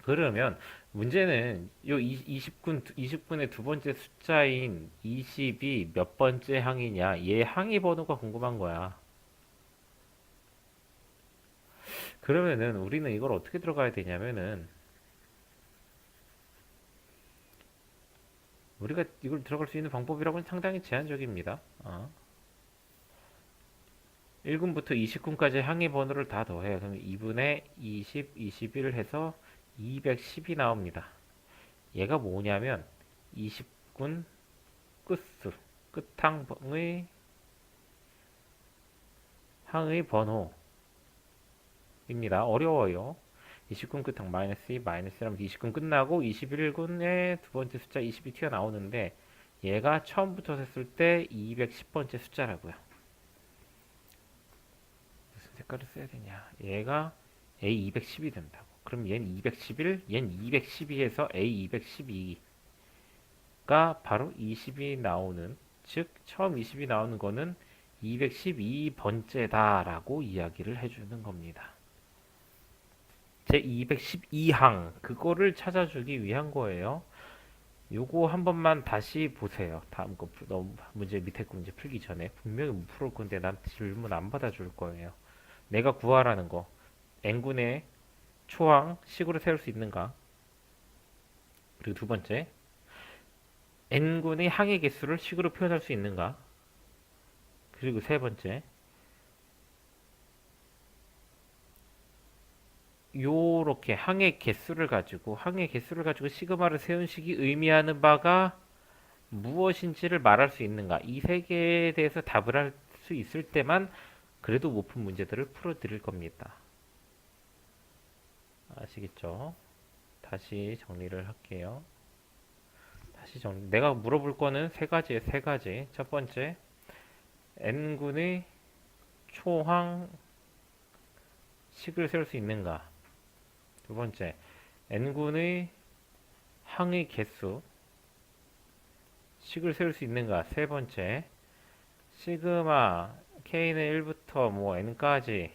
그러면 문제는 요 20군의 두 번째 숫자인 20이 몇 번째 항이냐? 얘 항의 번호가 궁금한 거야. 그러면은 우리는 이걸 어떻게 들어가야 되냐면은 우리가 이걸 들어갈 수 있는 방법이라고는 상당히 제한적입니다. 1군부터 20군까지 항의 번호를 다 더해. 그럼 2분의 20, 21 해서 210이 나옵니다. 얘가 뭐냐면 20군 끝수, 끝항의 항의 번호입니다. 어려워요. 20군 끝항 마이너스 2, 마이너스 1하면 20군 끝나고 21군의 두 번째 숫자 20이 튀어나오는데 얘가 처음부터 셌을 때 210번째 숫자라고요. 무슨 색깔을 써야 되냐? 얘가 A210이 된다고. 그럼 얘는 211, 얘는 212에서 A212가 바로 20이 나오는, 즉 처음 20이 나오는 거는 212번째다라고 이야기를 해주는 겁니다. 제 212항 그거를 찾아주기 위한 거예요. 요거 한 번만 다시 보세요. 다음 거 너무 문제 밑에 거 문제 풀기 전에 분명히 못 풀을 건데 난 질문 안 받아줄 거예요. 내가 구하라는 거 n군의 초항 식으로 세울 수 있는가? 그리고 두 번째 n군의 항의 개수를 식으로 표현할 수 있는가? 그리고 세 번째 요렇게 항의 개수를 가지고 시그마를 세운 식이 의미하는 바가 무엇인지를 말할 수 있는가? 이 세 개에 대해서 답을 할 수 있을 때만 그래도 못 푼 문제들을 풀어 드릴 겁니다. 아시겠죠? 다시 정리를 할게요. 내가 물어볼 거는 세 가지에 세 가지. 첫 번째, n군의 초항 식을 세울 수 있는가? 두 번째, n군의 항의 개수 식을 세울 수 있는가? 세 번째, 시그마 k는 1부터 뭐 n까지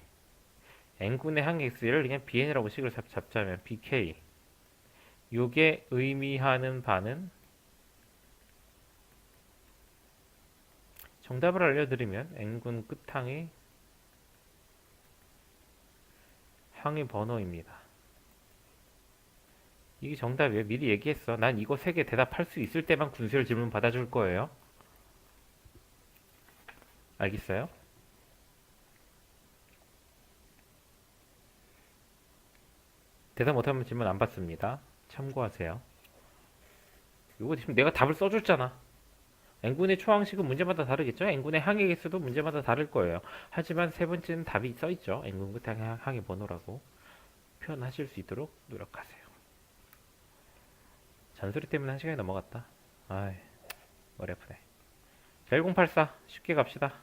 n군의 항의 개수를 그냥 bn이라고 식을 잡자면 bk 요게 의미하는 바는 정답을 알려드리면 n군 끝항의 항의 번호입니다. 이게 정답이에요. 미리 얘기했어. 난 이거 세 개 대답할 수 있을 때만 군수열 질문 받아줄 거예요. 알겠어요? 대답 못하면 질문 안 받습니다. 참고하세요. 이거 지금 내가 답을 써줬잖아. n군의 초항식은 문제마다 다르겠죠? n군의 항의 개수도 문제마다 다를 거예요. 하지만 세 번째는 답이 써있죠. n군 끝 항의 번호라고 표현하실 수 있도록 노력하세요. 잔소리 때문에 한 시간이 넘어갔다. 아이, 머리 아프네. 자, 1084 쉽게 갑시다.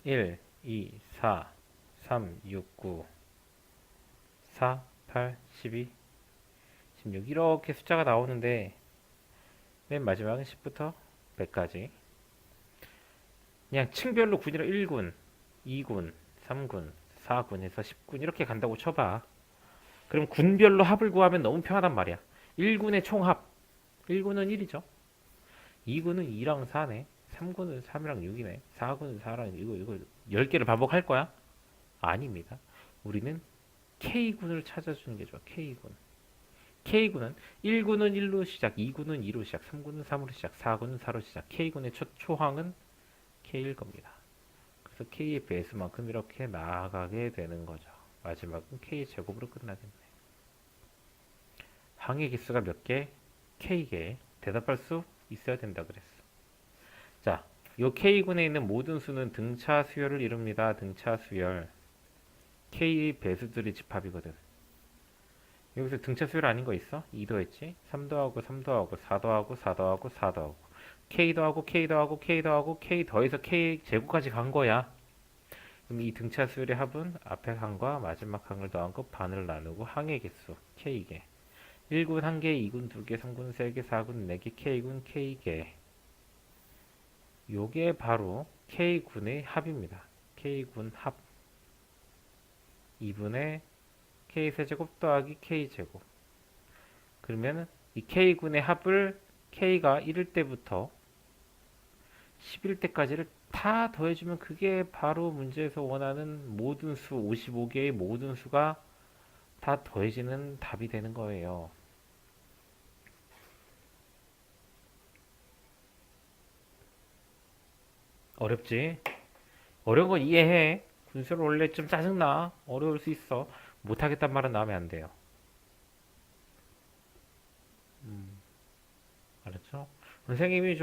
1, 2, 4, 3, 6, 9, 4, 8, 12, 16 이렇게 숫자가 나오는데 맨 마지막은 10부터 100까지 그냥 층별로 군이라 1군, 2군, 3군, 4군 해서 10군 이렇게 간다고 쳐봐. 그럼 군별로 합을 구하면 너무 편하단 말이야. 1군의 총합 1군은 1이죠. 2군은 2랑 4네. 3군은 3이랑 6이네. 4군은 4랑 이거 10개를 반복할 거야? 아닙니다. 우리는 K군을 찾아주는 게 좋아. K군은 1군은 1로 시작, 2군은 2로 시작, 3군은 3으로 시작, 4군은 4로 시작. K군의 첫 초항은 K일 겁니다. 그래서 K의 배수만큼 이렇게 나아가게 되는 거죠. 마지막은 K 제곱으로 끝나겠네. 항의 개수가 몇 개? K개. 대답할 수 있어야 된다 그랬어. 자, 이 K군에 있는 모든 수는 등차 수열을 이룹니다. 등차 수열. K 배수들의 집합이거든. 여기서 등차 수열 아닌 거 있어? 2도 했지? 3도 하고 3도 하고 4도 하고 4도 하고 4도 하고 K도 하고 K도 하고 K도 하고 K 더해서 K 제곱까지 간 거야. 그럼 이 등차 수열의 합은 앞에 항과 마지막 항을 더한 거 반을 나누고 항의 개수 K개. 1군 1개, 2군 2개, 3군 3개, 4군 4개, K군 K개. 요게 바로 K군의 합입니다. K군 합. 2분의 K세제곱 더하기 K제곱. 그러면 이 K군의 합을 K가 1일 때부터 10일 때까지를 다 더해주면 그게 바로 문제에서 원하는 모든 수, 55개의 모든 수가 다 더해지는 답이 되는 거예요. 어렵지? 어려운 건 이해해. 군수를 원래 좀 짜증나. 어려울 수 있어. 못하겠단 말은 나오면 안 돼요. 알았죠? 선생님이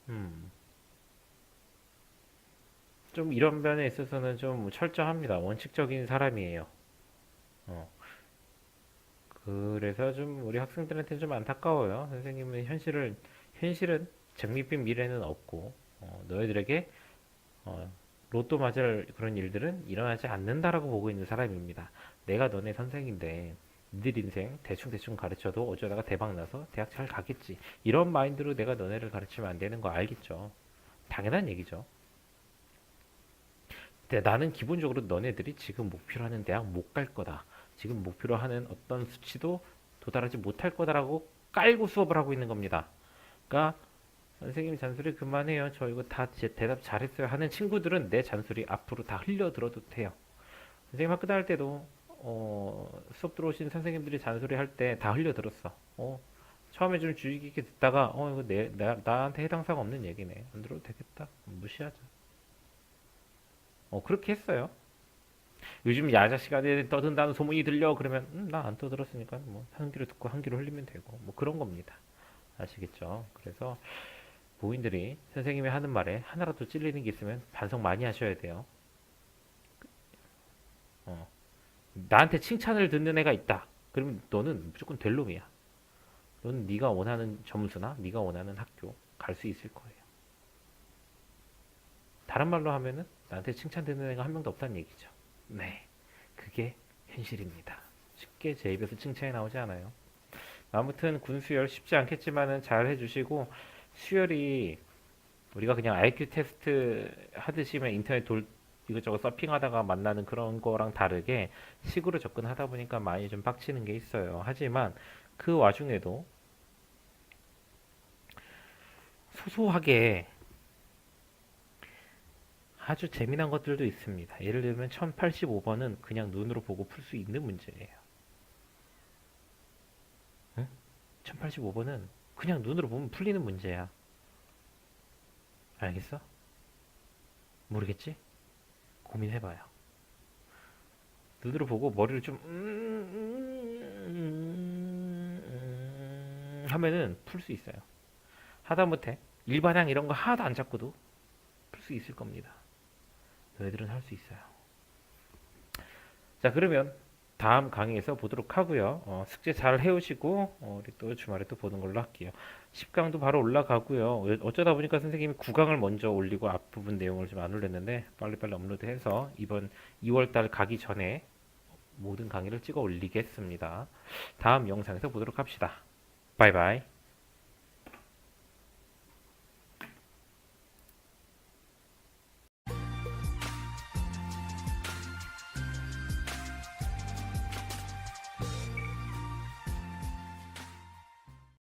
음, 좀 이런 면에 있어서는 좀 철저합니다. 원칙적인 사람이에요. 어, 그래서 좀 우리 학생들한테 좀 안타까워요. 선생님은 현실은 장밋빛 미래는 없고, 너희들에게 로또 맞을 그런 일들은 일어나지 않는다라고 보고 있는 사람입니다. 내가 너네 선생인데 니들 인생 대충대충 가르쳐도 어쩌다가 대박 나서 대학 잘 가겠지. 이런 마인드로 내가 너네를 가르치면 안 되는 거 알겠죠? 당연한 얘기죠. 근데 나는 기본적으로 너네들이 지금 목표로 하는 대학 못 갈 거다. 지금 목표로 하는 어떤 수치도 도달하지 못할 거다라고 깔고 수업을 하고 있는 겁니다. 그러니까 선생님 잔소리 그만해요. 저 이거 다 대답 잘했어요 하는 친구들은 내 잔소리 앞으로 다 흘려 들어도 돼요. 선생님 학교 다닐 때도 수업 들어오신 선생님들이 잔소리 할 때 다 흘려 들었어. 처음에 좀 주의 깊게 듣다가 이거 나한테 해당 사항 없는 얘기네. 안 들어도 되겠다. 무시하자. 그렇게 했어요. 요즘 야자 시간에 떠든다는 소문이 들려 그러면 나 안 떠들었으니까 뭐 한 귀로 듣고 한 귀로 흘리면 되고 뭐 그런 겁니다. 아시겠죠? 그래서 부모님들이 선생님이 하는 말에 하나라도 찔리는 게 있으면 반성 많이 하셔야 돼요. 어. 나한테 칭찬을 듣는 애가 있다. 그러면 너는 무조건 될 놈이야. 너는 네가 원하는 점수나 네가 원하는 학교 갈 수 있을 거예요. 다른 말로 하면은 나한테 칭찬 듣는 애가 한 명도 없다는 얘기죠. 네, 그게 현실입니다. 쉽게 제 입에서 칭찬이 나오지 않아요. 아무튼 군수열 쉽지 않겠지만은 잘 해주시고 수열이 우리가 그냥 IQ 테스트 하듯이 인터넷 이것저것 서핑하다가 만나는 그런 거랑 다르게 식으로 접근하다 보니까 많이 좀 빡치는 게 있어요. 하지만 그 와중에도 소소하게 아주 재미난 것들도 있습니다. 예를 들면 1085번은 그냥 눈으로 보고 풀 수 있는 문제예요. 응? 1085번은 그냥 눈으로 보면 풀리는 문제야. 알겠어? 모르겠지? 고민해봐요. 눈으로 보고 머리를 좀 하면은 풀 수 있어요. 하다못해 일반항 이런 거 하나도 안 잡고도 풀 수 있을 겁니다. 너희들은 할 수 있어요. 자, 그러면 다음 강의에서 보도록 하고요. 숙제 잘 해오시고 우리 또 주말에 또 보는 걸로 할게요. 10강도 바로 올라가고요. 어쩌다 보니까 선생님이 9강을 먼저 올리고 앞부분 내용을 좀 안 올렸는데 빨리빨리 업로드해서 이번 2월달 가기 전에 모든 강의를 찍어 올리겠습니다. 다음 영상에서 보도록 합시다. 바이바이.